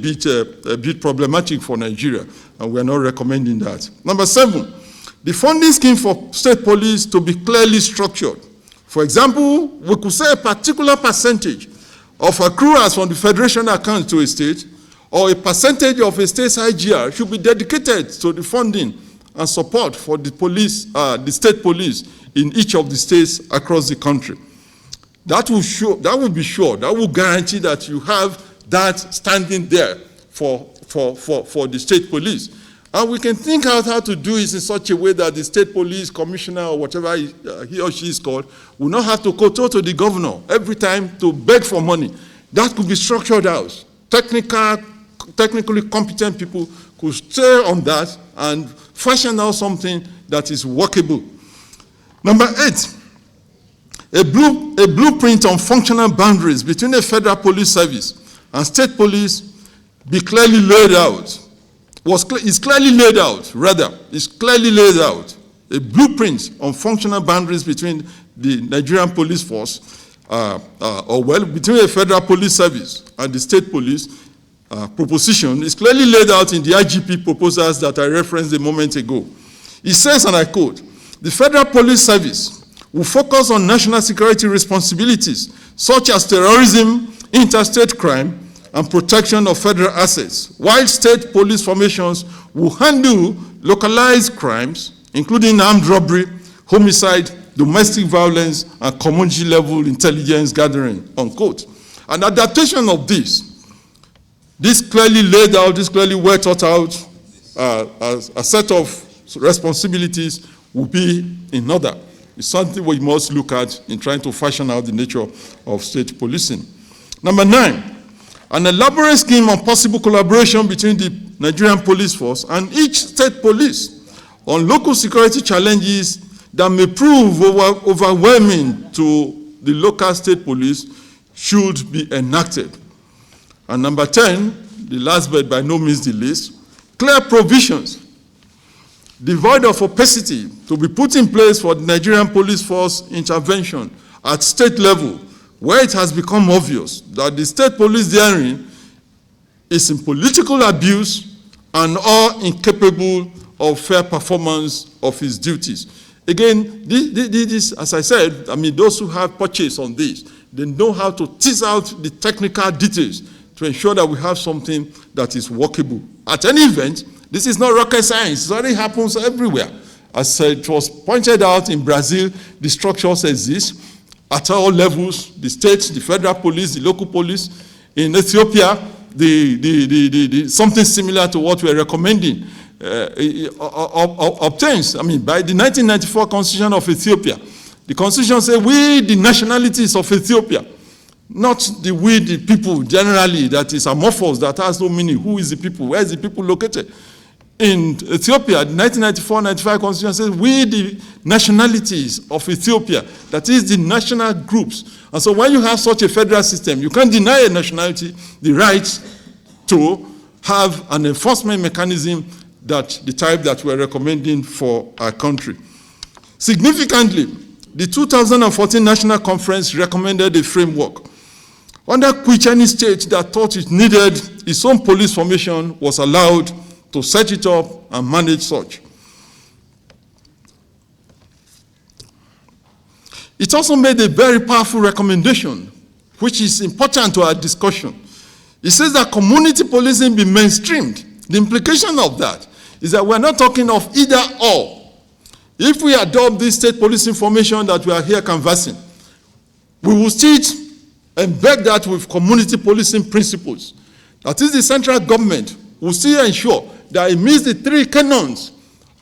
bit problematic for Nigeria, and we are not recommending that. Number seven, the funding scheme for state police to be clearly structured. For example, we could say a particular percentage of accruals from the federation account to a state, or a percentage of a state's IGR should be dedicated to the funding and support for the police, the state police in each of the states across the country. That will guarantee that you have that standing there for the state police. And we can think out how to do it in such a way that the state police commissioner or whatever he or she is called will not have to go to the governor every time to beg for money. That could be structured out. Technically competent people could stay on that and fashion out something that is workable. Number eight, a blueprint on functional boundaries between a federal police service and state police be clearly laid out. It's clearly laid out. A blueprint on functional boundaries between the Nigerian police force, between a federal police service and the state police proposition is clearly laid out in the IGP proposals that I referenced a moment ago. It says, and I quote, the federal police service will focus on national security responsibilities such as terrorism, interstate crime, and protection of federal assets, while state police formations will handle localized crimes, including armed robbery, homicide, domestic violence, and community-level intelligence gathering, unquote. An adaptation of this clearly laid out, this clearly well thought out, a set of responsibilities will be in order. It's something we must look at in trying to fashion out the nature of state policing. Number 9, an elaborate scheme on possible collaboration between the Nigerian police force and each state police on local security challenges that may prove overwhelming to the local state police should be enacted. And number 10, the last but by no means the least, clear provisions devoid of opacity to be put in place for the Nigerian police force intervention at state level, where it has become obvious that the state police therein is in political abuse and or incapable of fair performance of his duties. Again, this, as I said, I mean, those who have purchased on this, they know how to tease out the technical details to ensure that we have something that is workable. At any event, this is not rocket science. It already happens everywhere. As it was pointed out in Brazil, the structures exist. at all levels, the state, the federal police, the local police. In Ethiopia, something similar to what we're recommending obtains. I mean, by the 1994 Constitution of Ethiopia, the Constitution says we, the nationalities of Ethiopia, not we, the people generally, that is amorphous, that has no meaning. Who is the people? Where is the people located? In Ethiopia, the 1994-95 Constitution says we, the nationalities of Ethiopia, that is the national groups. And so when you have such a federal system, you can't deny a nationality the right to have an enforcement mechanism that the type that we're recommending for our country. Significantly, the 2014 National Conference recommended a framework under which any state that thought it needed its own police formation was allowed to set it up and manage such. It also made a very powerful recommendation, which is important to our discussion. It says that community policing be mainstreamed. The implication of that is that we're not talking of either or. If we adopt this state policing formation that we are here canvassing, we will still embed that with community policing principles. That is, the central government will still ensure that it meets the three canons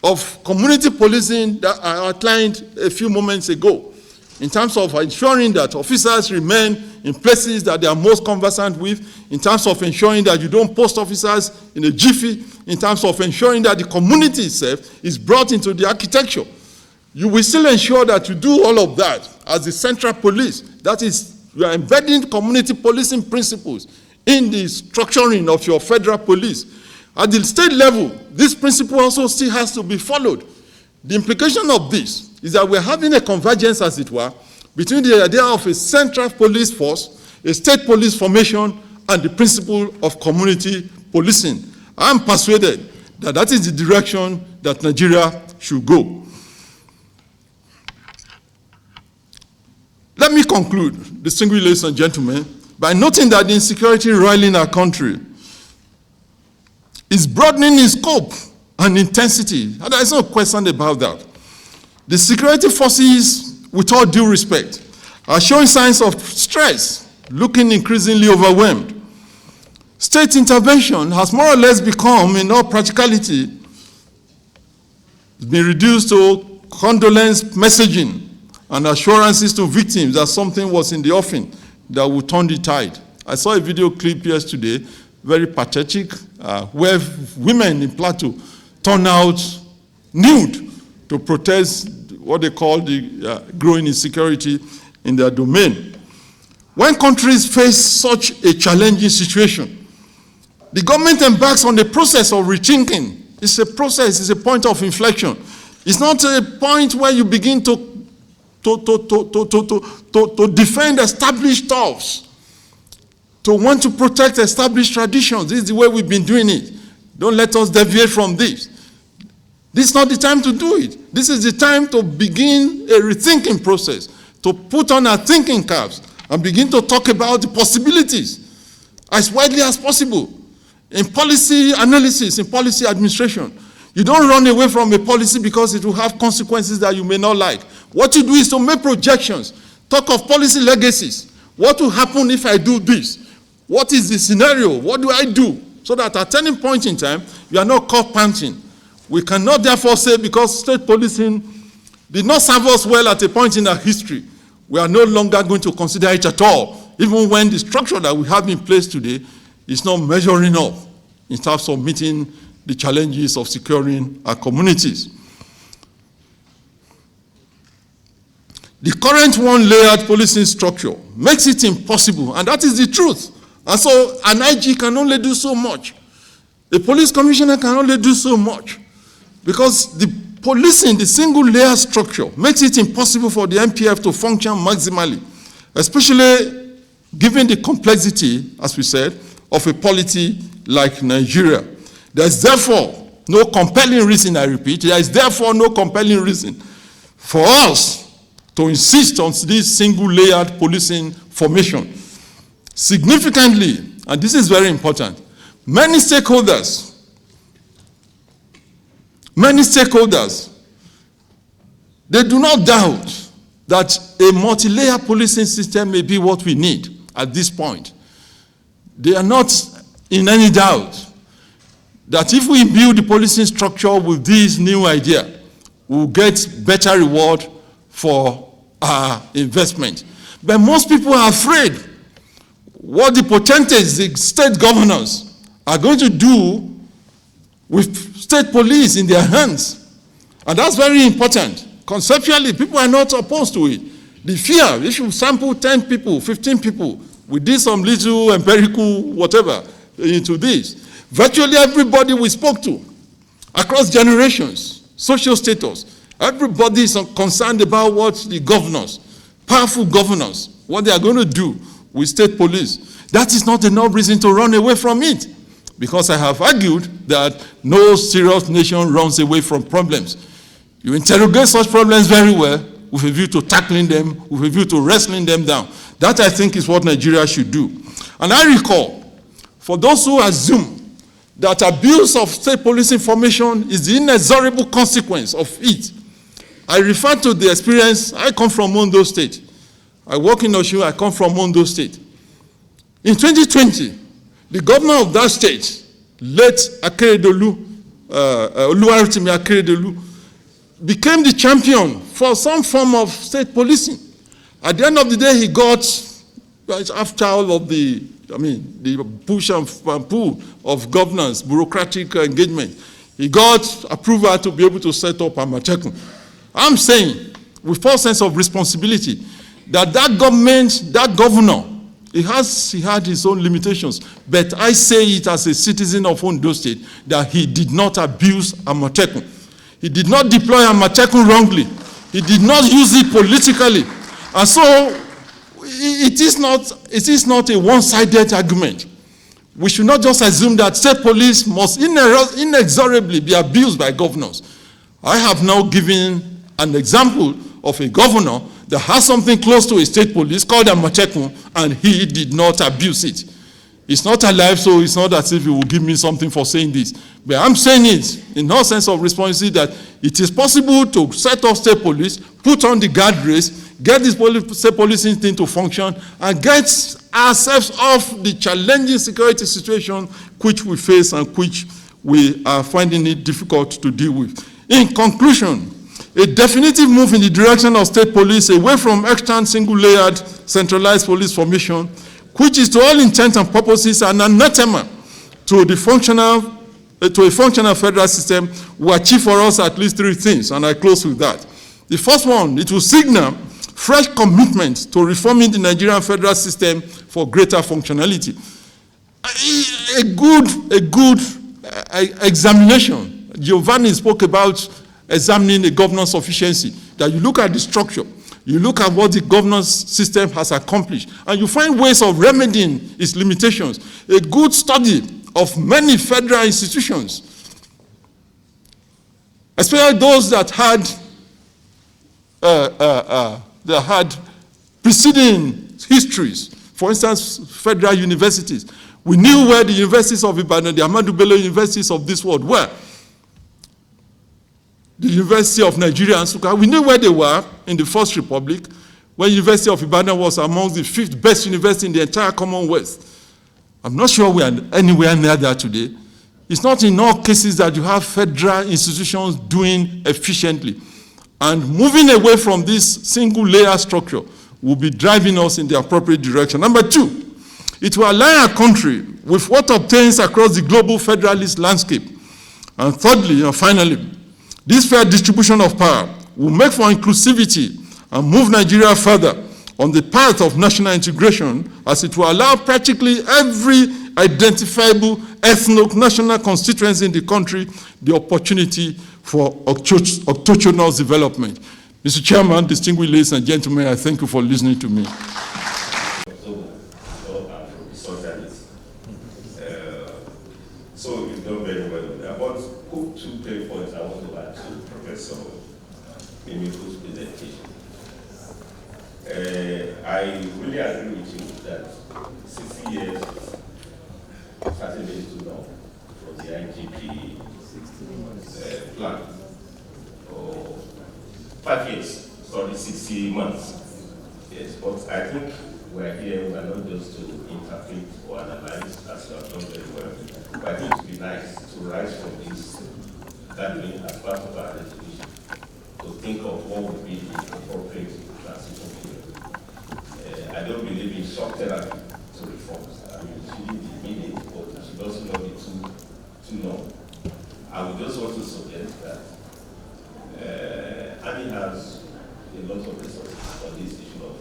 of community policing that I outlined a few moments ago, in terms of ensuring that officers remain in places that they are most conversant with, in terms of ensuring that you don't post officers in a jiffy, in terms of ensuring that the community itself is brought into the architecture. You will still ensure that you do all of that as the central police. That is, you are embedding community policing principles in the structuring of your federal police. At the state level, this principle also still has to be followed. The implication of this is that we're having a convergence, as it were, between the idea of a central police force, a state police formation, and the principle of community policing. I'm persuaded that that is the direction that Nigeria should go. Let me conclude, distinguished ladies and gentlemen, by noting that the insecurity roiling our country is broadening in scope and intensity. And there is no question about that. The security forces, with all due respect, are showing signs of stress, looking increasingly overwhelmed. State intervention has more or less become, in all practicality, been reduced to condolence messaging and assurances to victims that something was in the offing that would turn the tide. I saw a video clip yesterday, very pathetic, where women in Plateau turn out nude to protest what they call the growing insecurity in their domain. When countries face such a challenging situation, the government embarks on the process of rethinking. It's a process, it's a point of inflection. It's not a point where you begin to defend established thoughts, to want to protect established traditions. This is the way we've been doing it. Don't let us deviate from this. This is not the time to do it. This is the time to begin a rethinking process, to put on our thinking caps and begin to talk about the possibilities as widely as possible. In policy analysis, in policy administration, you don't run away from a policy because it will have consequences that you may not like. What you do is to make projections, talk of policy legacies. What will happen if I do this? What is the scenario? What do I do? So that at any point in time, you are not caught panting. We cannot therefore say because state policing did not serve us well at a point in our history, we are no longer going to consider it at all, even when the structure that we have in place today is not measuring up in terms of meeting the challenges of securing our communities. The current one-layered policing structure makes it impossible, and that is the truth. And so an IG can only do so much. A police commissioner can only do so much, because the policing, the single-layer structure, makes it impossible for the MPF to function maximally, especially given the complexity, as we said, of a polity like Nigeria. There is therefore no compelling reason, I repeat, there is therefore no compelling reason for us to insist on this single-layered policing formation. Significantly, and this is very important, many stakeholders, they do not doubt that a multi-layer policing system may be what we need at this point. They are not in any doubt that if we build the policing structure with this new idea, we'll get better reward for our investment. But most people are afraid what the potentates, the state governors, are going to do with state police in their hands. And that's very important. Conceptually, people are not opposed to it. The fear, if you sample 10 people, 15 people, we did some little empirical whatever into this. Virtually everybody we spoke to, across generations, social status, everybody is concerned about what the governors, powerful governors, what they are going to do with state police. That is not enough reason to run away from it. Because I have argued that no serious nation runs away from problems. You interrogate such problems very well with a view to tackling them, with a view to wrestling them down. That, I think, is what Nigeria should do. And I recall, for those who assume that abuse of state police information is the inexorable consequence of it, I refer to the experience. I come from Ondo State. I work in Osun, I come from Ondo State. In 2020, the governor of that state, late Oluwarotimi Akeredolu, became the champion for some form of state policing. At the end of the day, he got, after all of the push and pull of governance, bureaucratic engagement, he got approval to be able to set up Amatekun. I'm saying, with full sense of responsibility, that government, that governor, he had his own limitations, but I say it as a citizen of Ondo State that he did not abuse Amatekun. He did not deploy Amatekun wrongly. He did not use it politically. And so it is not a one-sided argument. We should not just assume that state police must inexorably be abused by governors. I have now given an example of a governor that has something close to a state police called Amatekun, and he did not abuse it. He's not alive, so it's not as if he will give me something for saying this. But I'm saying it in no sense of responsibility that it is possible to set up state police, put on the guardrails, get this state policing thing to function, and get ourselves off the challenging security situation which we face and which we are finding it difficult to deal with. In conclusion, a definitive move in the direction of state police away from extant single-layered centralized police formation, which is to all intents and purposes an anathema to a functional federal system, will achieve for us at least three things, and I close with that. The first one, it will signal fresh commitment to reforming the Nigerian federal system for greater functionality. A good examination. Giovanni spoke about examining the governance sufficiency, that you look at the structure, you look at what the governance system has accomplished, and you find ways of remedying its limitations. A good study of many federal institutions, especially those that had preceding histories. For instance, federal universities. We knew where the universities of Ibadan, the Muhammadu Buhari universities of this world were. The University of Nigeria and Nsukka, we knew where they were in the First Republic, when University of Ibadan was among the 5th best university in the entire Commonwealth. I'm not sure we are anywhere near that today. It's not in all cases that you have federal institutions doing efficiently. And moving away from this single layer structure will be driving us in the appropriate direction. Number two, it will align our country with what obtains across the global federalist landscape. And thirdly, and finally, this fair distribution of power will make for inclusivity and move Nigeria further on the path of national integration, as it will allow practically every identifiable ethno-national constituency in the country the opportunity for autochthonous development. Mr. Chairman, distinguished ladies and gentlemen, I thank you for listening to me. So you've done very well with that. But 2-3 points I want to add to Professor Mimiku's presentation. I really agree with you that 60 years starting very too long for the IGP plan. Or 5 years, 60 months. Yes, but I think we're here, we're not just to interpret or analyze, as you have done very well. But I think it would be nice to rise from this gathering as part of our resolution, to think of what would be the appropriate transition period. I don't believe in shock therapy to reforms. I mean, it shouldn't be immediate, but it should also not be too long. I would just want to suggest that AANI has a lot of resources on this issue of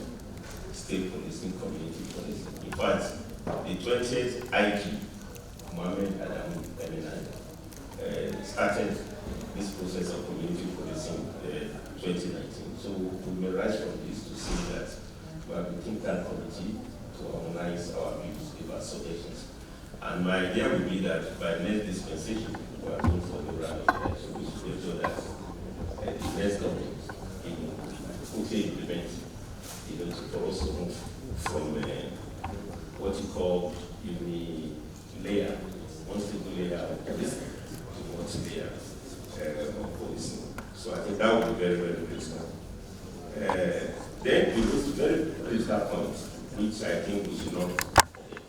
state policing, community policing. In fact, the 20th IG, Muhammadu Buhari, started this process of community policing 2019. So we will rise from this to see that we have a think tank committee to harmonize our views, give our suggestions. And my idea would be that by next dispensation, we are going for the round of election. We should ensure that the next government quickly implement, for us to move from what you call layer, one single layer of policing to one layer of policing. So I think that would be very, very critical. Then we go to very critical point, which I think we should not forget,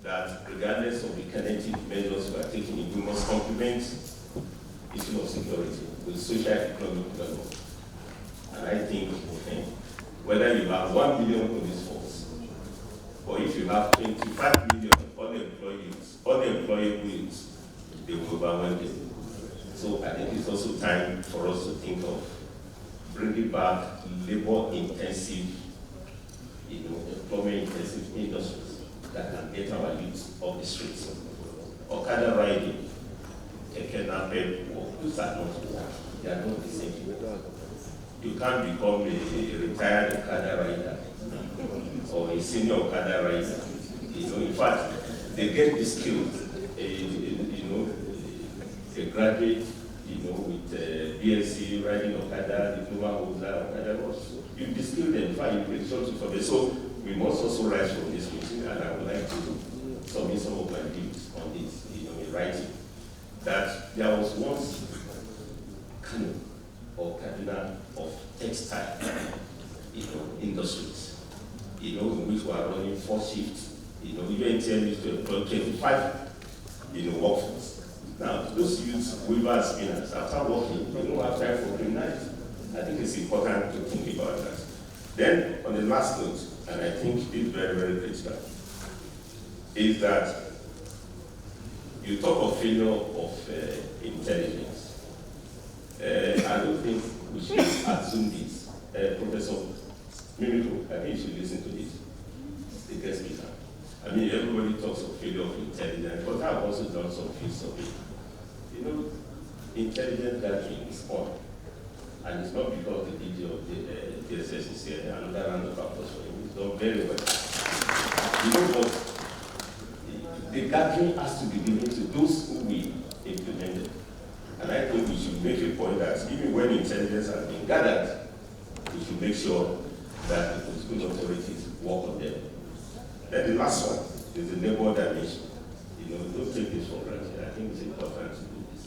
that regardless of the kinetic measures we are taking, we must complement issue of security with socio-economic development. And I think whether you have 1 million police force, or if you have 25 million unemployable youths, they will overwhelm them. So I think it's also time for us to think of bringing back labor-intensive, employment-intensive industries that can get our youth off the streets. Okada riding, those are not work. They are not the same people. You can't become a retired Okada rider or a senior Okada rider. In fact, they get the skills. A graduate, with BSc riding Okada, diploma holder, Okada, you distill them. In fact, you bring something for them. So we must also rise from this meeting, and I would like to submit some of my views on this, in writing. That there was once Kano or Kaduna of textile, industries, in which we are running 4 shifts, even 10 used to employ 25, workforce. Now, those youths, weavers, spinners, after working, they don't have time for criminality. I think it's important to think about that. Then, on the last note, and I think it's very, very critical, is that you talk of failure of intelligence. I don't think we should assume this. Professor Mimiko, I think you should listen to this. The guest speaker. I mean, everybody talks of failure of intelligence, but I've also done some fields of it. Intelligence gathering is on. And it's not because the DG of the DSS is here, another round of applause for him. It's done very well. But the gathering has to be given to those who we implemented. And I think we should make a point that even when intelligence has been gathered, we should make sure that the political authorities work on them. Then the last one is the labor dimension. Don't take this for granted. I think it's important to do this.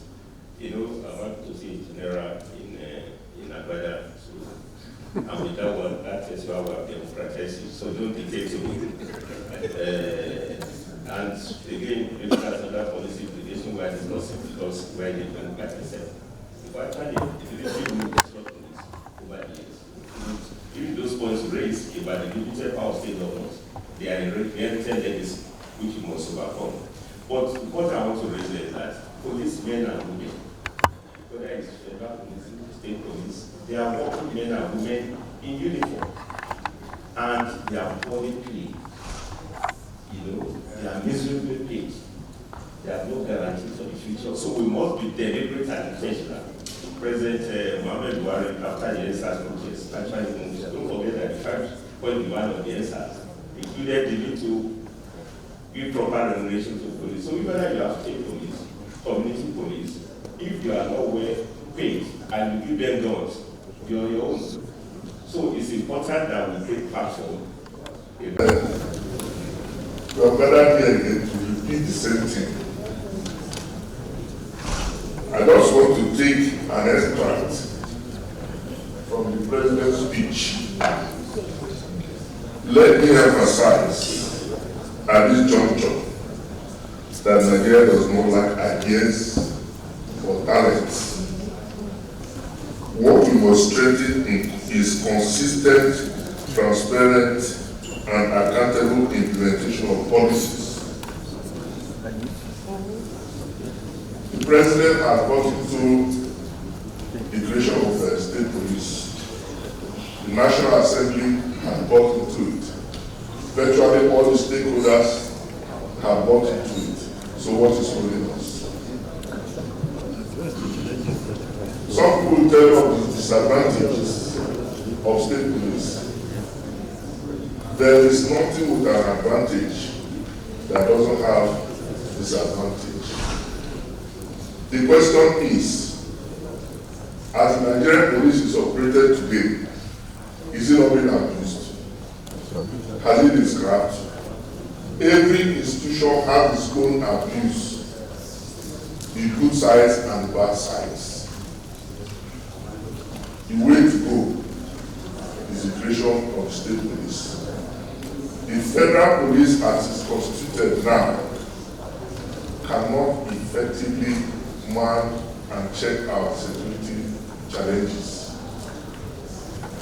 I want to see General in Abuja, and with that one, that is why we have democratized, so don't dictate to me. And again, maybe that's another policy implication we are discussing because we are in the 25%. If I tell you, if you didn't move the structure over the years, even those points raised by the limited power of state governments, they are inherited legacy, which you must overcome. But what I want to raise is that policemen and women, whether it's federal police, state police, they are working men and women in uniform, and they are poorly paid. They are miserably paid. They have no guarantee for the future. So we must be deliberate and intentional. President Muhammadu Buhari, after the NSAS protest, actually, don't forget that the 5-point demand of the NSAS included the need to give proper remuneration to police. So whether you have state police, community police, if you are not well paid and you give them guns, you are on your own. So it's important that we take platform. We are gathered here again to repeat the same thing. I just want to take an extract from the President's speech, let me emphasize at this juncture that Nigeria does not lack ideas or talents. What we must strengthen is consistent, transparent, and accountable implementation of policies. The President has brought into the creation of the state police. The National Assembly has brought into it. Virtually all the stakeholders have brought into it. So what is holding us? Some people will tell you of the disadvantages of state police. There is nothing with an advantage that doesn't have disadvantage. The question is, as the Nigerian police is operated today, is it not being abused? Has it been scrapped? Every institution has its own abuse, the good sides and the bad sides. The way to go is the creation of the state police. The federal police, as is constituted now, cannot effectively man and check our security challenges.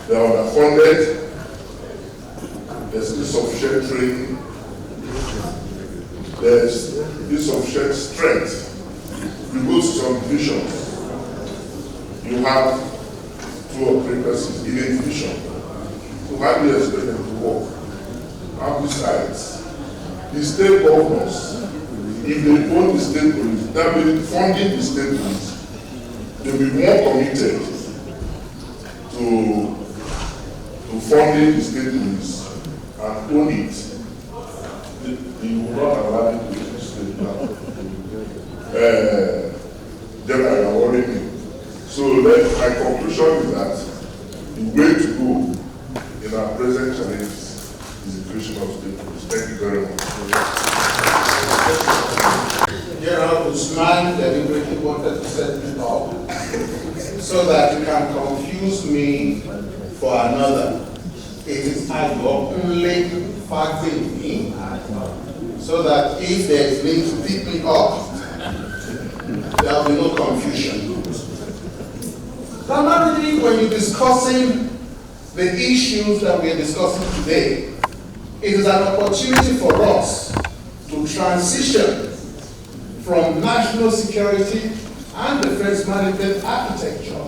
They are underfunded, there's insufficient training, there's insufficient strength. You go to some divisions, you have 2 or 3 persons in a division. So how do you expect them to work? And besides, the state governors, if they own the state police, that means funding the state police, they'll be more committed to funding the state police and own it. They will not allow it to exist now. Then I am worried me. So my conclusion is that the way to go in our present challenges is the creation of state police. Thank you very much. General Usman deliberately wanted to set me up so that you can confuse me for another. It is only facting me so that if there is need to pick me up, there will be no confusion. Primarily, when you're discussing the issues that we are discussing today, it is an opportunity for us to transition from national security and defense management architecture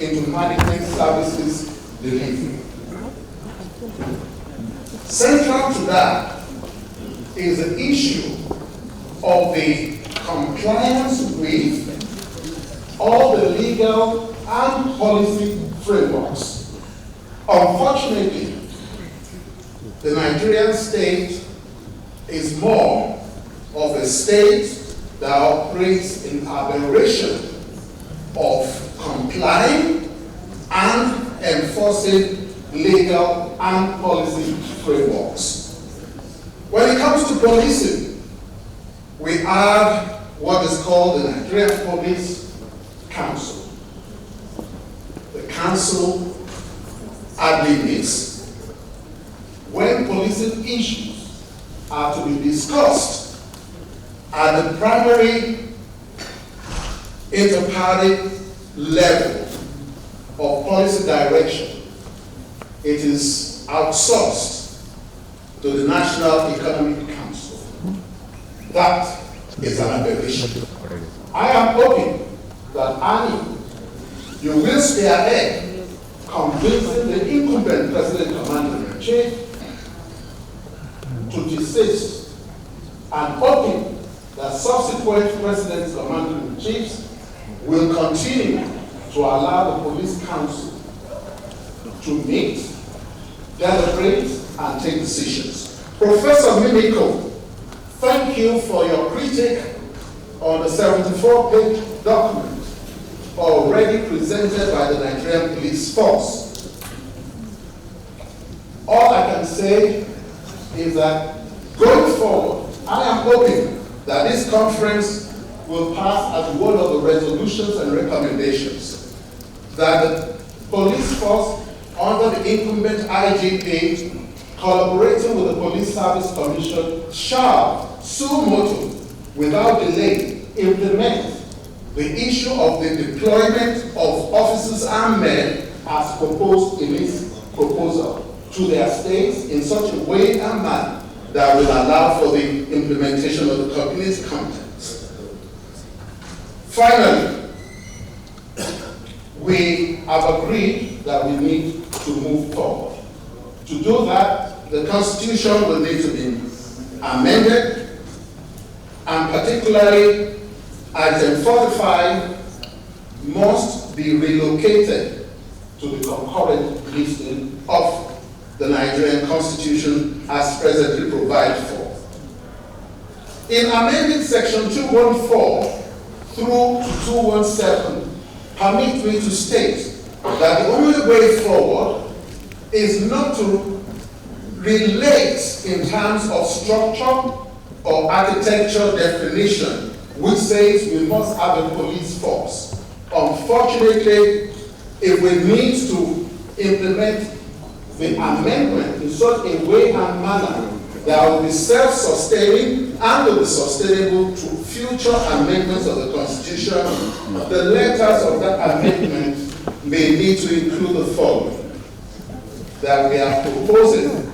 into management services delivery. Central to that is the issue of the compliance with all the legal and policy frameworks. Unfortunately, the Nigerian state is more of a state that operates in aberration of complying and enforcing legal and policy frameworks. When it comes to policing, we have what is called the Nigerian Police Council. The council admits when policing issues are to be discussed at the primary inter-party level of policy direction, it is outsourced to the National Economic Council. That is an aberration. I am hoping that AANI, you will stay ahead, convincing the incumbent President Commander-in-Chief to desist, and hoping that subsequent Presidents Commander-in-Chiefs will continue to allow the Police Council to meet, deliberate, and take decisions. Professor Mimiko, thank you for your critique on the 74-page document already presented by the Nigerian Police Force. All I can say is that going forward, I am hoping that this conference will pass as one of the resolutions and recommendations that the police force under the incumbent IGP, collaborating with the Police Service Commission, shall suo motu, without delay, implement the issue of the deployment of officers and men as proposed in this proposal to their states in such a way and manner that will allow for the implementation of the company's contents. Finally, we have agreed that we need to move forward. To do that, the Constitution will need to be amended, and particularly Item 45 must be relocated to the concurrent listing of the Nigerian Constitution as presently provided for. In amending Section 214 through 217, permit me to state that the only way forward is not to relate in terms of structure or architecture definition, which says we must have a police force. Unfortunately, if we need to implement the amendment in such a way and manner that will be self-sustaining and will be sustainable to future amendments of the Constitution, the letters of that amendment may need to include the following: that we are proposing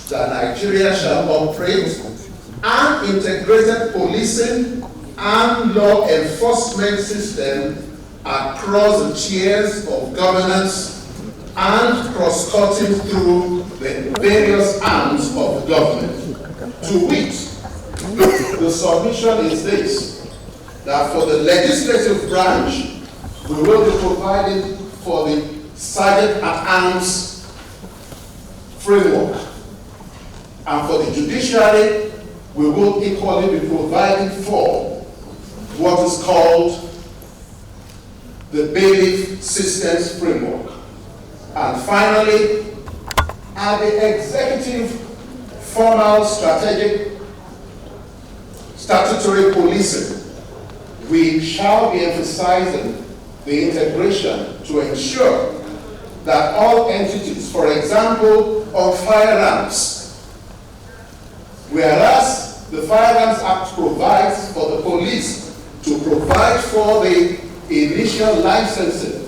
that Nigeria shall operate an integrated policing and law enforcement system across the tiers of governance and cross-cutting through the various arms of the government. To which the submission is this: that for the legislative branch, we will be providing for the sergeant-at-arms framework, and for the judiciary, we will equally be providing for what is called the bailiff systems framework. And finally, at the executive formal strategic statutory policing, we shall be emphasizing the integration to ensure that all entities, for example, of firearms, whereas the Firearms Act provides for the police to provide for the initial licensing,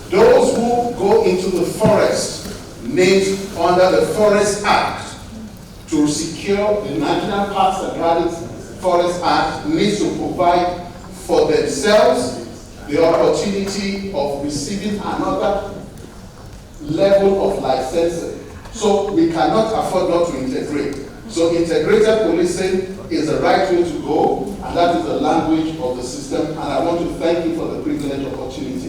those who go into the forest need, under the Forest Act, to secure the National Parks and Gardens Forest Act, needs to provide for themselves the opportunity of receiving another level of licensing. So we cannot afford not to integrate. So integrated policing is the right way to go, and that is the language of the system, and I want to thank you for the privileged opportunity